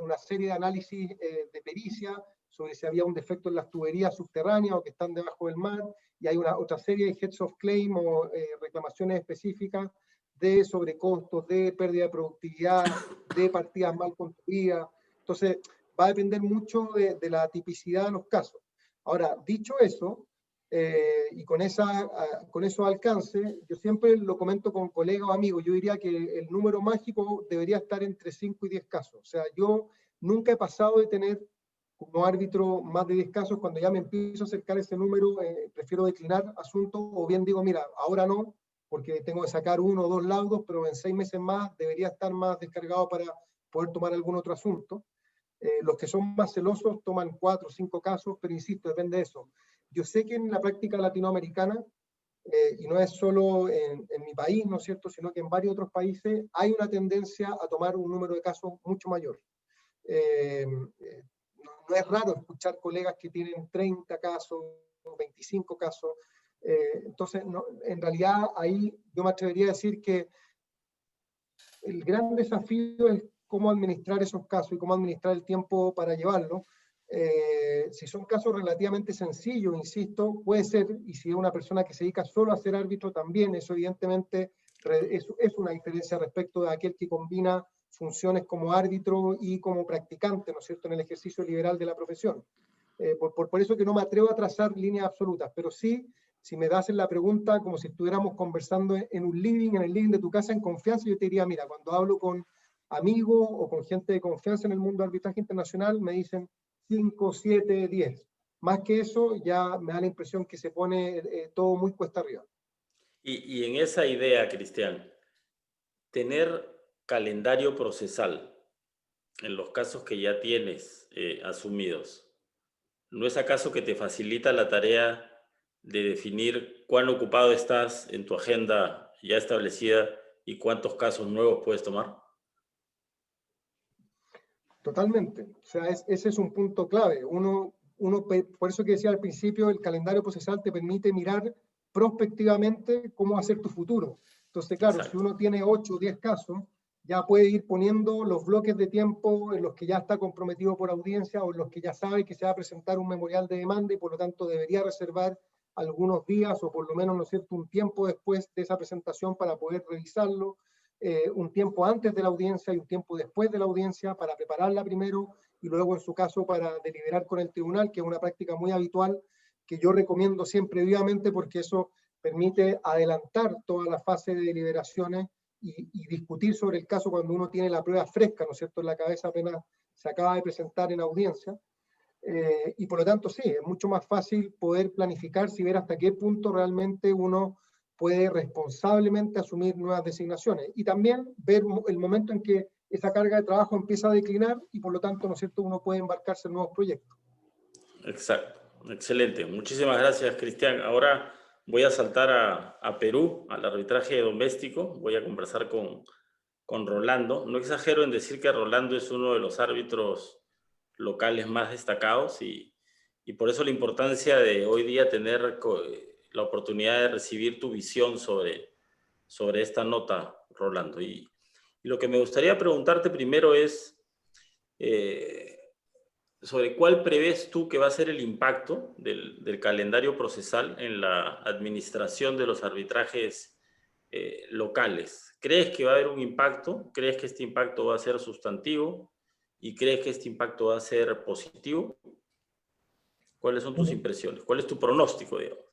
una serie de análisis de pericia sobre si había un defecto en las tuberías subterráneas o que están debajo del mar, y hay otra serie de heads of claim o reclamaciones específicas de sobrecostos, de pérdida de productividad, de partidas mal construidas. Entonces, va a depender mucho de la tipicidad de los casos. Ahora, dicho eso, y con esos alcances, yo siempre lo comento con colegas o amigos, yo diría que el número mágico debería estar entre 5 y 10 casos. O sea, yo nunca he pasado de tener como árbitro más de 10 casos. Cuando ya me empiezo a acercar ese número, prefiero declinar asuntos, o bien digo, mira, ahora no, porque tengo que sacar 1 o 2 laudos, pero en 6 meses más debería estar más descargado para poder tomar algún otro asunto. Los que son más celosos toman 4 o 5 casos, pero insisto, depende de eso. Yo sé que en la práctica latinoamericana, y no es solo en mi país, ¿no es cierto?, sino que en varios otros países hay una tendencia a tomar un número de casos mucho mayor. No es raro escuchar colegas que tienen 30 casos, 25 casos. Entonces, no, en realidad ahí yo me atrevería a decir que el gran desafío es cómo administrar esos casos y cómo administrar el tiempo para llevarlo. Si son casos relativamente sencillos, insisto, puede ser, y si es una persona que se dedica solo a ser árbitro también, eso evidentemente es una diferencia respecto de aquel que combina funciones como árbitro y como practicante, ¿no es cierto?, en el ejercicio liberal de la profesión. Por eso que no me atrevo a trazar líneas absolutas, pero sí, si me das la pregunta como si estuviéramos conversando en un living, en el living de tu casa en confianza, yo te diría, mira, cuando hablo con amigos o con gente de confianza en el mundo de arbitraje internacional, me dicen 5, 7, 10. Más que eso, ya me da la impresión que se pone todo muy cuesta arriba. Y en esa idea, Cristian, tener calendario procesal en los casos que ya tienes asumidos, ¿no es acaso que te facilita la tarea de definir cuán ocupado estás en tu agenda ya establecida y cuántos casos nuevos puedes tomar? Totalmente. O sea, ese es un punto clave. Por eso que decía al principio, el calendario procesal te permite mirar prospectivamente cómo va a ser tu futuro. Entonces, claro, Exacto. si uno tiene 8 o 10 casos, ya puede ir poniendo los bloques de tiempo en los que ya está comprometido por audiencia o en los que ya sabe que se va a presentar un memorial de demanda y por lo tanto debería reservar algunos días o por lo menos, ¿no es cierto?, un tiempo después de esa presentación para poder revisarlo. Un tiempo antes de la audiencia y un tiempo después de la audiencia para prepararla primero y luego en su caso para deliberar con el tribunal, que es una práctica muy habitual que yo recomiendo siempre vivamente porque eso permite adelantar toda la fase de deliberaciones y discutir sobre el caso cuando uno tiene la prueba fresca, ¿no es cierto?, en la cabeza apenas se acaba de presentar en audiencia. Y por lo tanto sí, es mucho más fácil poder planificarse y ver hasta qué punto realmente uno puede responsablemente asumir nuevas designaciones y también ver el momento en que esa carga de trabajo empieza a declinar y por lo tanto, ¿no es cierto?, uno puede embarcarse en nuevos proyectos. Exacto, excelente. Muchísimas gracias, Cristian. Ahora voy a saltar a Perú, al arbitraje doméstico. Voy a conversar con Rolando. No exagero en decir que Rolando es uno de los árbitros locales más destacados y por eso la importancia de hoy día tener la oportunidad de recibir tu visión sobre esta nota, Rolando. Y lo que me gustaría preguntarte primero es sobre cuál prevés tú que va a ser el impacto del calendario procesal en la administración de los arbitrajes locales. ¿Crees que va a haber un impacto? ¿Crees que este impacto va a ser sustantivo? ¿Y crees que este impacto va a ser positivo? ¿Cuáles son tus impresiones? ¿Cuál es tu pronóstico, digamos?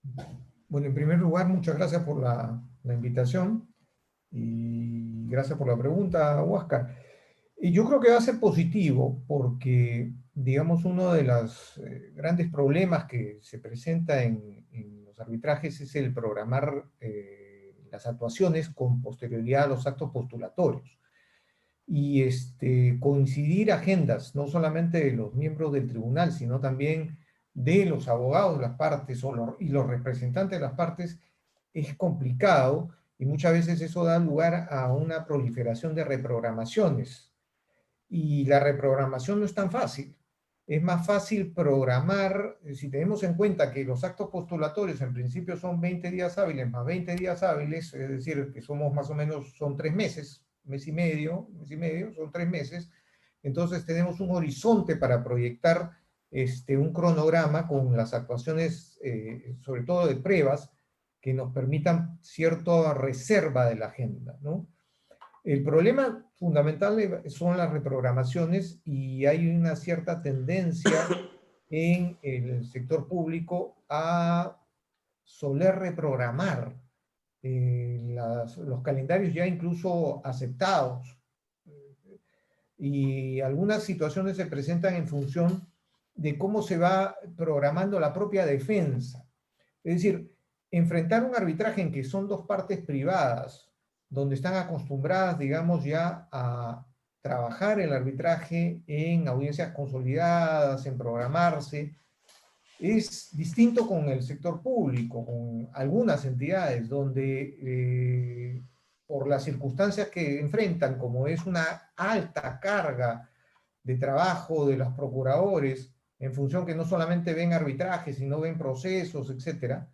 Bueno, en primer lugar, muchas gracias por la invitación y gracias por la pregunta, Huáscar. Y yo creo que va a ser positivo porque, digamos, uno de los grandes problemas que se presenta en los arbitrajes es el programar las actuaciones con posterioridad a los actos postulatorios. Y coincidir agendas, no solamente de los miembros del tribunal, sino también de los abogados de las partes y los representantes de las partes es complicado, y muchas veces eso da lugar a una proliferación de reprogramaciones. Y la reprogramación no es tan fácil. Es más fácil programar, si tenemos en cuenta que los actos postulatorios en principio son 20 días hábiles más 20 días hábiles, es decir, que somos más o menos, son 3 meses, mes y medio, son 3 meses, entonces tenemos un horizonte para proyectar un cronograma con las actuaciones, sobre todo de pruebas, que nos permitan cierta reserva de la agenda, ¿no? El problema fundamental son las reprogramaciones, y hay una cierta tendencia en el sector público a soler reprogramar los calendarios ya incluso aceptados. Y algunas situaciones se presentan en función de cómo se va programando la propia defensa. Es decir, enfrentar un arbitraje en que son dos partes privadas, donde están acostumbradas, digamos, ya a trabajar el arbitraje en audiencias consolidadas, en programarse, es distinto con el sector público, con algunas entidades donde por las circunstancias que enfrentan, como es una alta carga de trabajo de los procuradores, en función que no solamente ven arbitrajes, sino ven procesos, etcétera,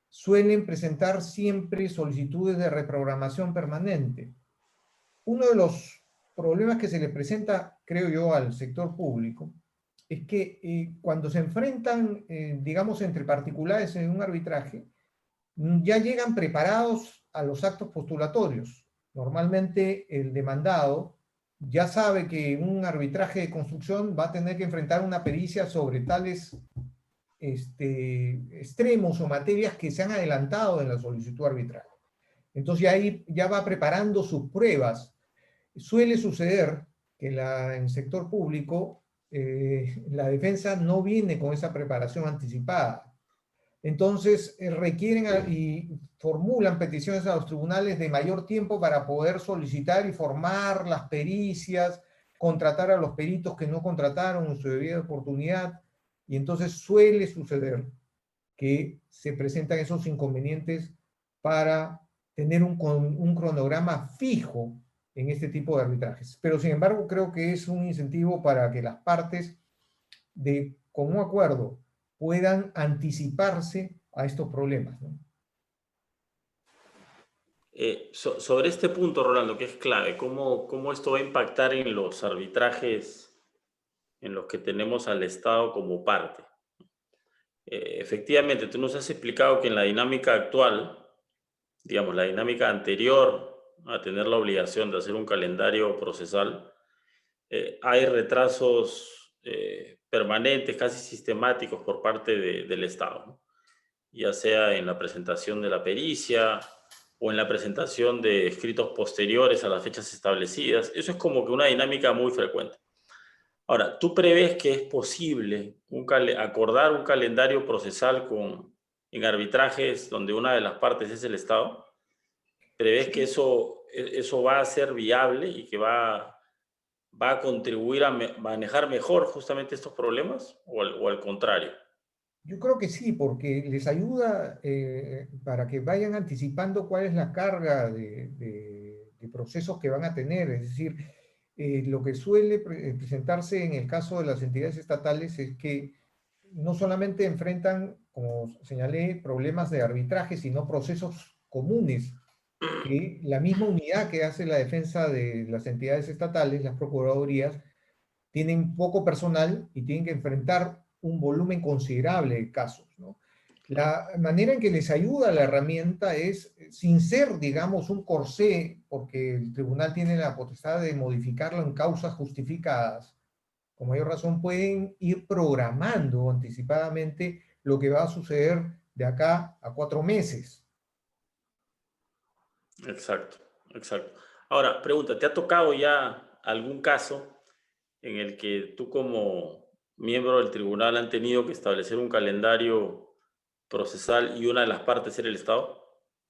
suelen presentar siempre solicitudes de reprogramación permanente. Uno de los problemas que se le presenta, creo yo, al sector público, es que cuando se enfrentan, digamos, entre particulares en un arbitraje, ya llegan preparados a los actos postulatorios. Normalmente el demandado ya sabe que en un arbitraje de construcción va a tener que enfrentar una pericia sobre tales extremos o materias que se han adelantado en la solicitud arbitral. Entonces ahí ya va preparando sus pruebas. Suele suceder que en el sector público la defensa no viene con esa preparación anticipada. Entonces requieren y formulan peticiones a los tribunales de mayor tiempo para poder solicitar y formar las pericias, contratar a los peritos que no contrataron en su debida oportunidad, y entonces suele suceder que se presentan esos inconvenientes para tener un cronograma fijo en este tipo de arbitrajes. Pero sin embargo creo que es un incentivo para que las partes de común acuerdo puedan anticiparse a estos problemas, ¿no? Sobre este punto, Rolando, que es clave, ¿cómo esto va a impactar en los arbitrajes en los que tenemos al Estado como parte? Efectivamente, tú nos has explicado que en la dinámica actual, digamos, la dinámica anterior a tener la obligación de hacer un calendario procesal, hay retrasos permanentes, casi sistemáticos por parte del Estado, ¿no? Ya sea en la presentación de la pericia o en la presentación de escritos posteriores a las fechas establecidas. Eso es como que una dinámica muy frecuente. Ahora, ¿tú prevés que es posible acordar un calendario procesal en arbitrajes donde una de las partes es el Estado? ¿Prevés que eso va a ser viable y que va a contribuir a manejar mejor justamente estos problemas, o al contrario? Yo creo que sí, porque les ayuda para que vayan anticipando cuál es la carga de procesos que van a tener. Es decir, lo que suele presentarse en el caso de las entidades estatales es que no solamente enfrentan, como señalé, problemas de arbitraje, sino procesos comunes, que la misma unidad que hace la defensa de las entidades estatales, las procuradurías, tienen poco personal y tienen que enfrentar un volumen considerable de casos, ¿no? La manera en que les ayuda la herramienta es, sin ser, digamos, un corsé, porque el tribunal tiene la potestad de modificarlo en causas justificadas. Con mayor razón pueden ir programando anticipadamente lo que va a suceder de acá a 4 meses. Exacto, exacto. Ahora, pregunta, ¿te ha tocado ya algún caso en el que tú como miembro del tribunal han tenido que establecer un calendario procesal y una de las partes era el Estado?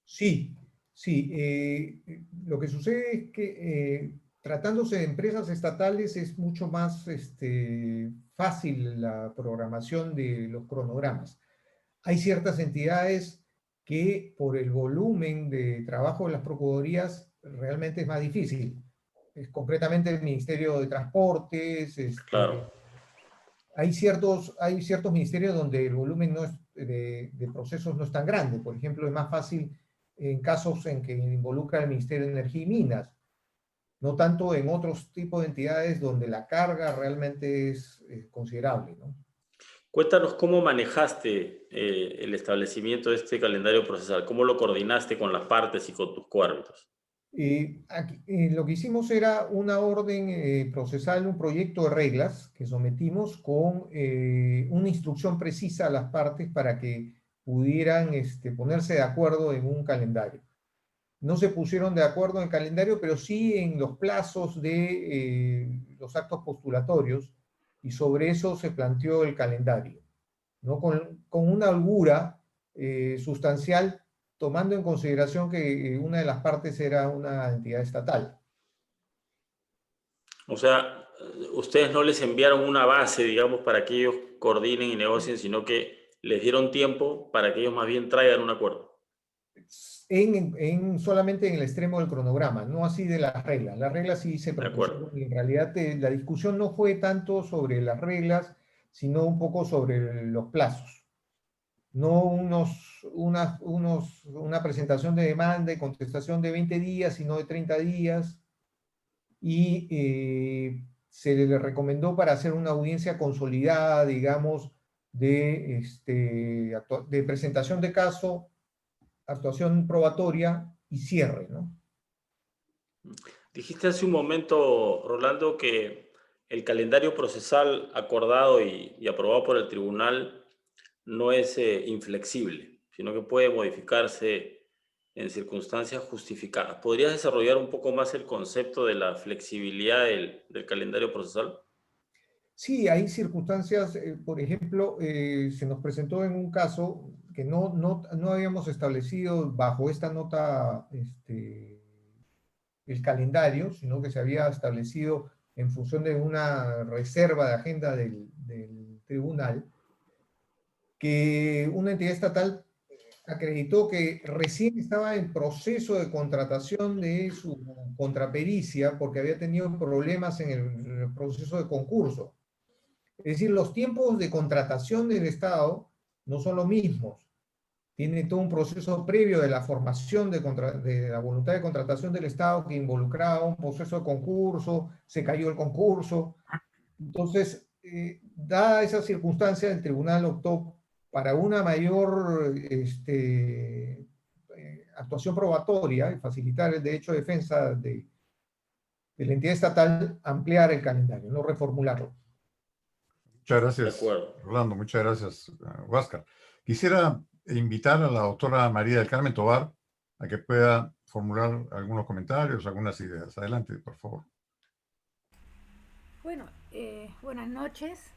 Sí, sí. Lo que sucede es que tratándose de empresas estatales es mucho más fácil la programación de los cronogramas. Hay ciertas entidades que por el volumen de trabajo de las procuradurías realmente es más difícil. Concretamente el Ministerio de Transportes, Claro. hay ciertos ministerios donde el volumen no es, de procesos no es tan grande. Por ejemplo, es más fácil en casos en que involucra el Ministerio de Energía y Minas, no tanto en otros tipos de entidades donde la carga realmente es considerable, ¿no? Cuéntanos cómo manejaste el establecimiento de este calendario procesal, cómo lo coordinaste con las partes y con tus coárbitros. Lo que hicimos era una orden procesal, un proyecto de reglas que sometimos con una instrucción precisa a las partes para que pudieran ponerse de acuerdo en un calendario. No se pusieron de acuerdo en el calendario, pero sí en los plazos de los actos postulatorios, y sobre eso se planteó el calendario, ¿no? Con una holgura sustancial, tomando en consideración que una de las partes era una entidad estatal. O sea, ustedes no les enviaron una base, digamos, para que ellos coordinen y negocien, sino que les dieron tiempo para que ellos más bien traigan un acuerdo. Solamente en el extremo del cronograma, no así de las reglas. Las reglas sí se De acuerdo. propusieron, y en realidad la discusión no fue tanto sobre las reglas, sino un poco sobre los plazos. No una presentación de demanda y contestación de 20 días, sino de 30 días. Y se le recomendó para hacer una audiencia consolidada, digamos, de presentación de caso, actuación probatoria y cierre, ¿no? Dijiste hace un momento, Rolando, que el calendario procesal acordado y aprobado por el tribunal no es inflexible, sino que puede modificarse en circunstancias justificadas. ¿Podrías desarrollar un poco más el concepto de la flexibilidad del calendario procesal? Sí, hay circunstancias, por ejemplo, se nos presentó en un caso que no habíamos establecido bajo esta nota el calendario, sino que se había establecido en función de una reserva de agenda del tribunal, que una entidad estatal acreditó que recién estaba en proceso de contratación de su contrapericia porque había tenido problemas en el proceso de concurso. Es decir, los tiempos de contratación del Estado no son los mismos. Tiene todo un proceso previo de la formación de la voluntad de contratación del Estado que involucraba un proceso de concurso, se cayó el concurso. Entonces, dada esa circunstancia, el tribunal optó para una mayor actuación probatoria y facilitar el derecho de defensa de la entidad estatal, ampliar el calendario, no reformularlo. Muchas De gracias, acuerdo. Rolando. Muchas gracias, Huáscar. Quisiera invitar a la doctora María del Carmen Tovar a que pueda formular algunos comentarios, algunas ideas. Adelante, por favor. Bueno, buenas noches.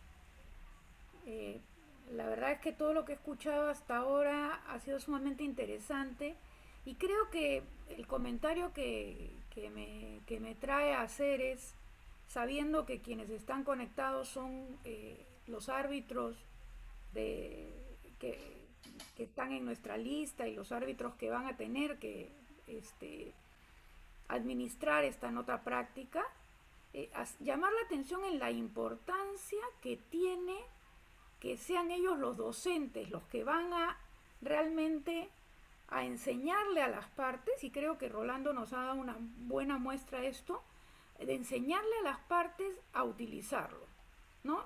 La verdad es que todo lo que he escuchado hasta ahora ha sido sumamente interesante, y creo que el comentario que me trae a hacer es, sabiendo que quienes están conectados son los árbitros que están en nuestra lista, y los árbitros que van a tener que administrar esta nota práctica, llamar la atención en la importancia que tiene que sean ellos los docentes los que van a realmente a enseñarle a las partes, y creo que Rolando nos ha dado una buena muestra de esto, de enseñarle a las partes a utilizarlo, ¿no?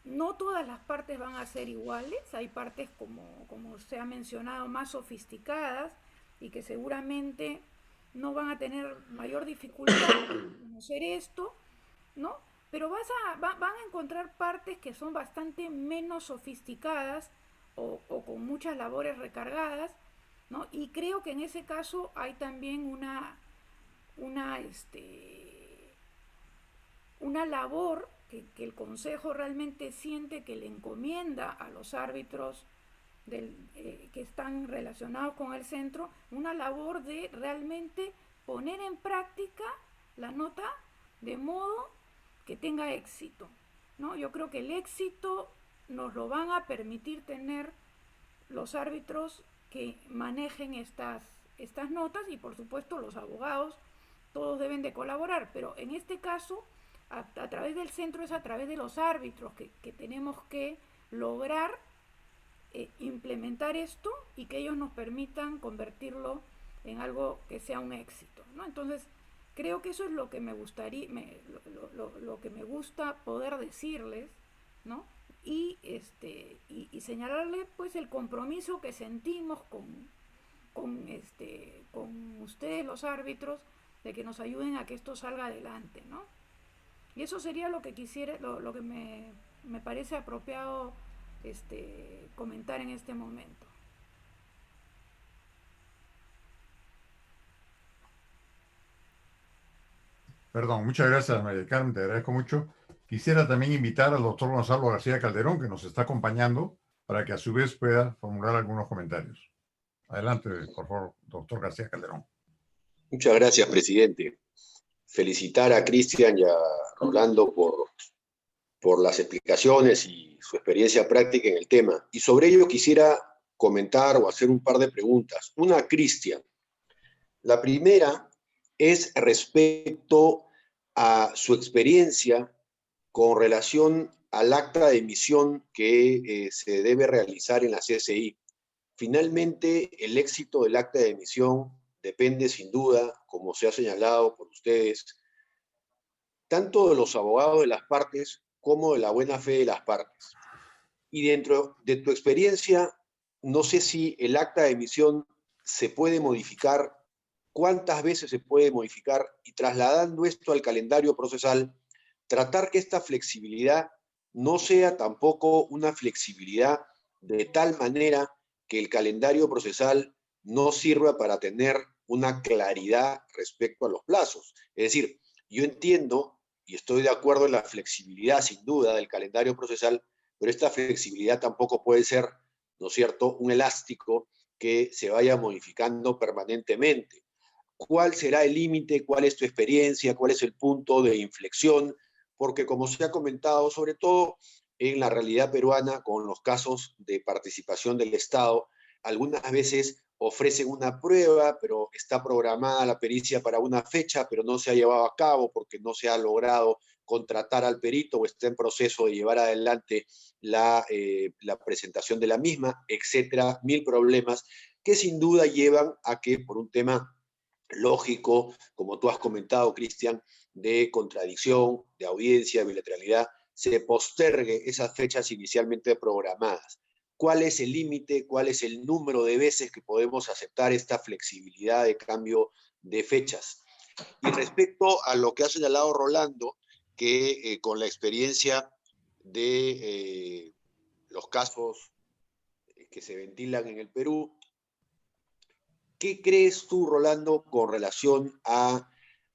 No todas las partes van a ser iguales, hay partes, como se ha mencionado, más sofisticadas, y que seguramente no van a tener mayor dificultad en conocer esto, ¿no? Pero van a encontrar partes que son bastante menos sofisticadas o con muchas labores recargadas, ¿no? Y creo que en ese caso hay también una labor que el Consejo realmente siente que le encomienda a los árbitros que están relacionados con el centro, una labor de realmente poner en práctica la nota de modo que tenga éxito, ¿no? Yo creo que el éxito nos lo van a permitir tener los árbitros que manejen estas notas y por supuesto los abogados, todos deben de colaborar, pero en este caso a través del centro es a través de los árbitros que tenemos que lograr implementar esto y que ellos nos permitan convertirlo en algo que sea un éxito, ¿no? Entonces creo que eso es lo que me gustaría, lo que me gusta poder decirles, ¿no? Y señalarle pues el compromiso que sentimos con ustedes los árbitros de que nos ayuden a que esto salga adelante, ¿no? Y eso sería lo que quisiera, lo que me parece apropiado comentar en este momento. Perdón, muchas gracias, María del Carmen, te agradezco mucho. Quisiera también invitar al doctor Gonzalo García Calderón, que nos está acompañando, para que a su vez pueda formular algunos comentarios. Adelante, por favor, doctor García Calderón. Muchas gracias, presidente. Felicitar a Cristian y a Rolando por las explicaciones y su experiencia práctica en el tema. Y sobre ello quisiera comentar o hacer un par de preguntas. Una a Cristian. La primera es respecto a su experiencia con relación al acta de emisión que se debe realizar en la CCI. Finalmente, el éxito del acta de emisión depende sin duda, como se ha señalado por ustedes, tanto de los abogados de las partes como de la buena fe de las partes. Y dentro de tu experiencia, no sé si el acta de emisión se puede modificar, cuántas veces se puede modificar, y trasladando esto al calendario procesal, tratar que esta flexibilidad no sea tampoco una flexibilidad de tal manera que el calendario procesal no sirva para tener una claridad respecto a los plazos. Es decir, yo entiendo y estoy de acuerdo en la flexibilidad, sin duda, del calendario procesal, pero esta flexibilidad tampoco puede ser, ¿no es cierto?, un elástico que se vaya modificando permanentemente. ¿Cuál será el límite? ¿Cuál es tu experiencia? ¿Cuál es el punto de inflexión? Porque como se ha comentado, sobre todo en la realidad peruana, con los casos de participación del Estado, algunas veces ofrecen una prueba, pero está programada la pericia para una fecha, pero no se ha llevado a cabo porque no se ha logrado contratar al perito o está en proceso de llevar adelante la presentación de la misma, etcétera, mil problemas que sin duda llevan a que por un tema lógico, como tú has comentado, Cristian, de contradicción, de audiencia, de bilateralidad, se postergue esas fechas inicialmente programadas. ¿Cuál es el límite? ¿Cuál es el número de veces que podemos aceptar esta flexibilidad de cambio de fechas? Y respecto a lo que ha señalado Rolando, que con la experiencia de los casos que se ventilan en el Perú, ¿qué crees tú, Rolando, con relación a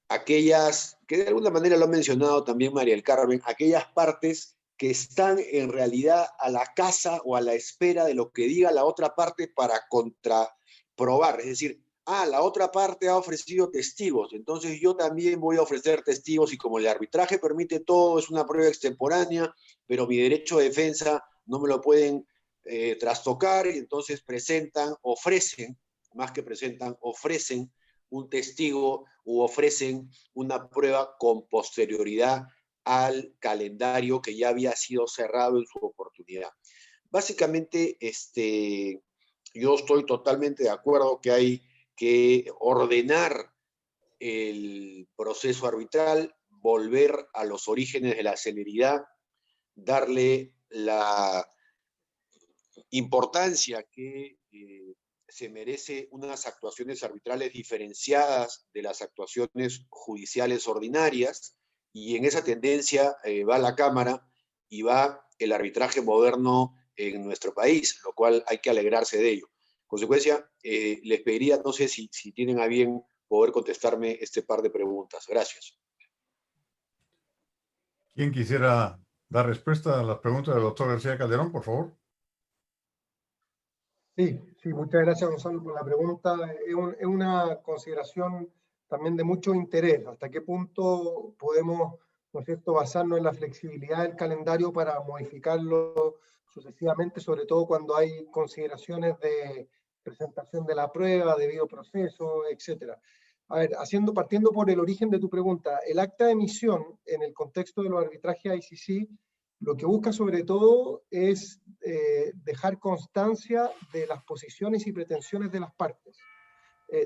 aquellas, que de alguna manera lo ha mencionado también María del Carmen, aquellas partes que están en realidad a la caza o a la espera de lo que diga la otra parte para contraprobar? Es decir, la otra parte ha ofrecido testigos, entonces yo también voy a ofrecer testigos, y como el arbitraje permite todo, es una prueba extemporánea, pero mi derecho de defensa no me lo pueden trastocar, y entonces ofrecen un testigo u ofrecen una prueba con posterioridad al calendario que ya había sido cerrado en su oportunidad. Básicamente, yo estoy totalmente de acuerdo que hay que ordenar el proceso arbitral, volver a los orígenes de la celeridad, darle la importancia que se merece unas actuaciones arbitrales diferenciadas de las actuaciones judiciales ordinarias, y en esa tendencia va la Cámara y va el arbitraje moderno en nuestro país, lo cual hay que alegrarse de ello. En consecuencia, les pediría, no sé si tienen a bien poder contestarme este par de preguntas. Gracias. ¿Quién quisiera dar respuesta a las preguntas del doctor García Calderón, por favor? Sí, muchas gracias, Gonzalo, por la pregunta. Es una consideración también de mucho interés. ¿Hasta qué punto podemos, ¿no es cierto?, basarnos en la flexibilidad del calendario para modificarlo sucesivamente, sobre todo cuando hay consideraciones de presentación de la prueba, debido proceso, etcétera? A ver, partiendo por el origen de tu pregunta, el acta de emisión en el contexto de los arbitrajes ICC lo que busca sobre todo es dejar constancia de las posiciones y pretensiones de las partes.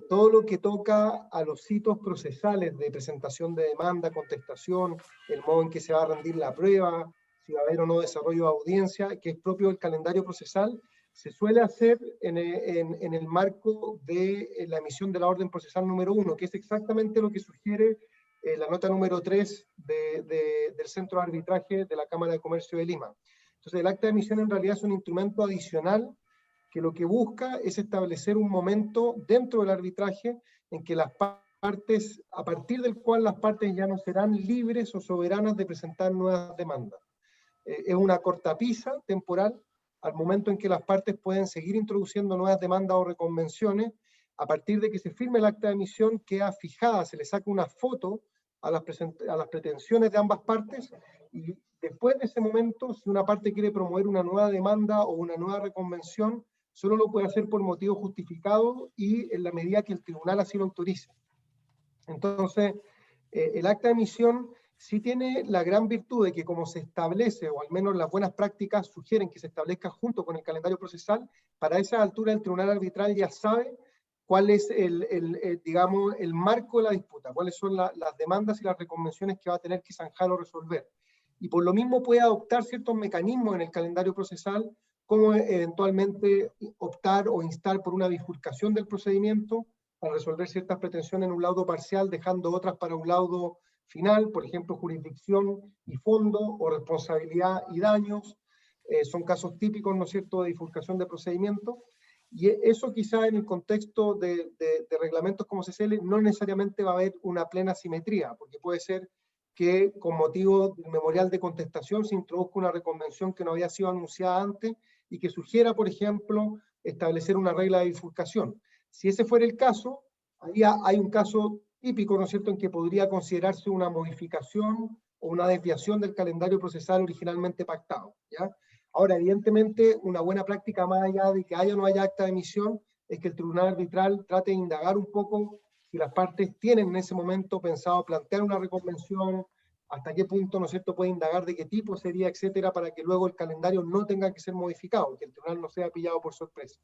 Todo lo que toca a los hitos procesales de presentación de demanda, contestación, el modo en que se va a rendir la prueba, si va a haber o no desarrollo de audiencia, que es propio del calendario procesal, se suele hacer en el marco de la emisión de la orden procesal número 1, que es exactamente lo que sugiere la nota número 3 del Centro de Arbitraje de la Cámara de Comercio de Lima. Entonces, el acta de emisión en realidad es un instrumento adicional que lo que busca es establecer un momento dentro del arbitraje en que las partes, a partir del cual las partes ya no serán libres o soberanas de presentar nuevas demandas. Es una cortapisa temporal al momento en que las partes pueden seguir introduciendo nuevas demandas o reconvenciones. A partir de que se firme el acta de emisión, queda fijada, se le saca una foto a las pretensiones de ambas partes, y después de ese momento, si una parte quiere promover una nueva demanda o una nueva reconvención, solo lo puede hacer por motivo justificado y en la medida que el tribunal así lo autorice. Entonces, el acta de emisión sí tiene la gran virtud de que, como se establece, o al menos las buenas prácticas sugieren que se establezca junto con el calendario procesal, para esa altura el tribunal arbitral ya sabe cuál es digamos, el marco de la disputa, cuáles son las demandas y las reconvenciones que va a tener que zanjar o resolver. Y por lo mismo puede adoptar ciertos mecanismos en el calendario procesal, como eventualmente optar o instar por una bifurcación del procedimiento para resolver ciertas pretensiones en un laudo parcial, dejando otras para un laudo final, por ejemplo, jurisdicción y fondo, o responsabilidad y daños. Son casos típicos, ¿no es cierto?, de bifurcación de procedimiento. Y eso quizá en el contexto de reglamentos como CCL no necesariamente va a haber una plena simetría, porque puede ser que con motivo del memorial de contestación se introduzca una reconvención que no había sido anunciada antes y que sugiera, por ejemplo, establecer una regla de bifurcación. Si ese fuera el caso, ahí hay un caso típico, ¿no es cierto?, en que podría considerarse una modificación o una desviación del calendario procesal originalmente pactado, ¿ya? Ahora, evidentemente, una buena práctica, más allá de que haya o no haya acta de emisión, es que el tribunal arbitral trate de indagar un poco si las partes tienen en ese momento pensado plantear una reconvención, hasta qué punto, ¿no es cierto?, puede indagar de qué tipo sería, etcétera, para que luego el calendario no tenga que ser modificado, que el tribunal no sea pillado por sorpresa.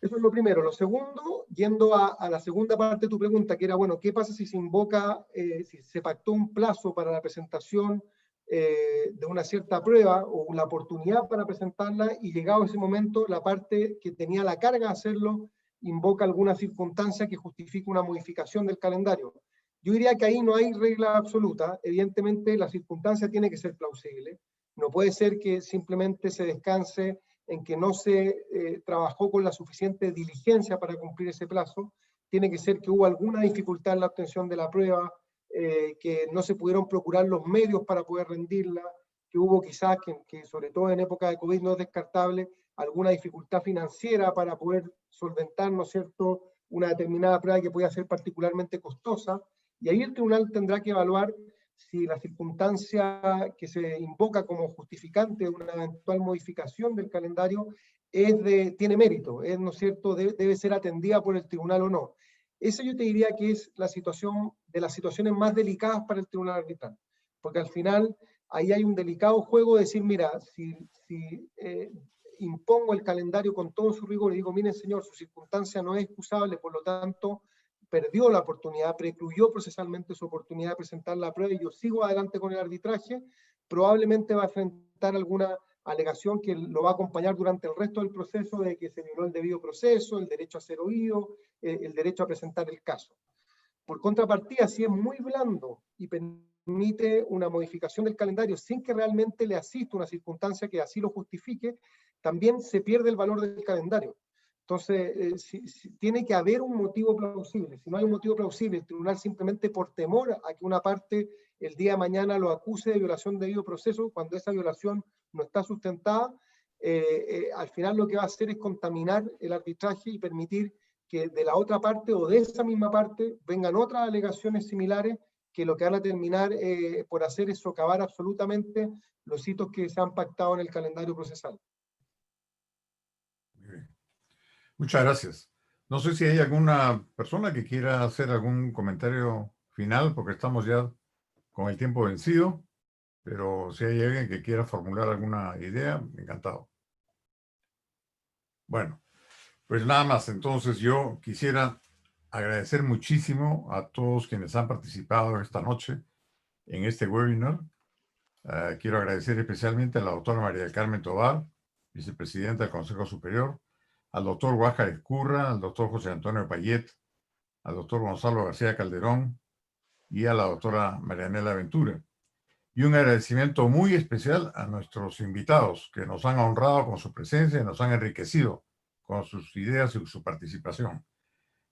Eso es lo primero. Lo segundo, yendo a la segunda parte de tu pregunta, que era, bueno, ¿qué pasa si se invoca, si se pactó un plazo para la presentación de una cierta prueba o la oportunidad para presentarla, y llegado ese momento la parte que tenía la carga de hacerlo invoca alguna circunstancia que justifique una modificación del calendario? Yo diría que ahí no hay regla absoluta. Evidentemente la circunstancia tiene que ser plausible. No puede ser que simplemente se descanse en que no se trabajó con la suficiente diligencia para cumplir ese plazo. Tiene que ser que hubo alguna dificultad en la obtención de la prueba, que no se pudieron procurar los medios para poder rendirla, que hubo quizás, que sobre todo en época de COVID no es descartable, alguna dificultad financiera para poder solventar, ¿no es cierto?, una determinada prueba que pueda ser particularmente costosa, y ahí el tribunal tendrá que evaluar si la circunstancia que se invoca como justificante de una eventual modificación del calendario tiene mérito, ¿no es cierto?, debe ser atendida por el tribunal o no. Esa yo te diría que es la situación de las situaciones más delicadas para el tribunal arbitral, porque al final ahí hay un delicado juego de decir, mira, si impongo el calendario con todo su rigor y digo, miren señor, su circunstancia no es excusable, por lo tanto perdió la oportunidad, precluyó procesalmente su oportunidad de presentar la prueba y yo sigo adelante con el arbitraje, probablemente va a enfrentar alguna alegación que lo va a acompañar durante el resto del proceso, de que se violó el debido proceso, el derecho a ser oído, el derecho a presentar el caso. Por contrapartida, si es muy blando y permite una modificación del calendario sin que realmente le asista una circunstancia que así lo justifique, también se pierde el valor del calendario. Entonces, tiene que haber un motivo plausible. Si no hay un motivo plausible, el tribunal simplemente por temor a que una parte el día de mañana lo acuse de violación de debido proceso, cuando esa violación no está sustentada, al final lo que va a hacer es contaminar el arbitraje y permitir que de la otra parte o de esa misma parte vengan otras alegaciones similares que lo que van a terminar por hacer es socavar absolutamente los hitos que se han pactado en el calendario procesal. Muy bien. Muchas gracias. No sé si hay alguna persona que quiera hacer algún comentario final, porque estamos ya con el tiempo vencido, pero si hay alguien que quiera formular alguna idea, encantado. Bueno, pues nada más. Entonces yo quisiera agradecer muchísimo a todos quienes han participado esta noche en este webinar. Quiero agradecer especialmente a la doctora María del Carmen Tovar, vicepresidenta del Consejo Superior, al doctor Huáscar Ezcurra, al doctor José Antonio Payet, al doctor Gonzalo García Calderón y a la doctora Marianela Ventura. Y un agradecimiento muy especial a nuestros invitados que nos han honrado con su presencia y nos han enriquecido con sus ideas y su participación.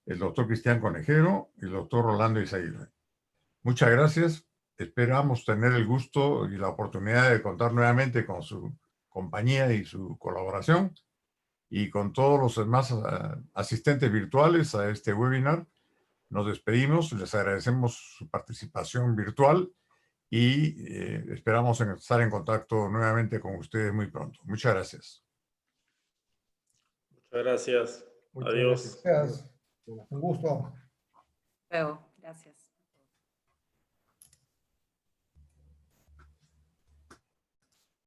El doctor Cristian Conejero y el doctor Rolando Izaguirre. Muchas gracias. Esperamos tener el gusto y la oportunidad de contar nuevamente con su compañía y su colaboración y con todos los demás asistentes virtuales a este webinar. Nos despedimos, les agradecemos su participación virtual y esperamos estar en contacto nuevamente con ustedes muy pronto. Muchas gracias. Muchas gracias. Muchas Adiós. gracias. Gracias. Un gusto. Luego, gracias.